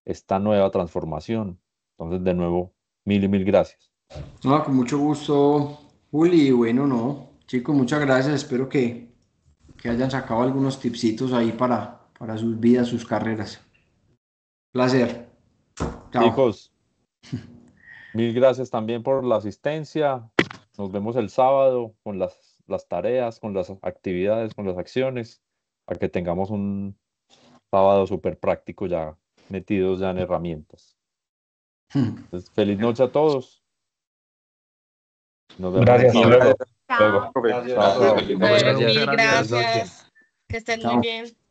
esta nueva transformación. Entonces, de nuevo, mil y mil gracias. No, con mucho gusto, Juli, y bueno, no, chicos, muchas gracias, espero que hayan sacado algunos tipsitos ahí para sus vidas, sus carreras. Placer, chao. Chicos, mil gracias también por la asistencia. Nos vemos el sábado con las tareas, con las actividades, con las acciones, para que tengamos un sábado súper práctico ya metidos ya en herramientas. Entonces, feliz noche a todos. Nos vemos el Gracias, hasta sábado. luego. Chao. Luego. Gracias. Chao, chao. Feliz Bueno, noche. Muchas mil gracias. Feliz noche. gracias. Que estén muy Chao. bien.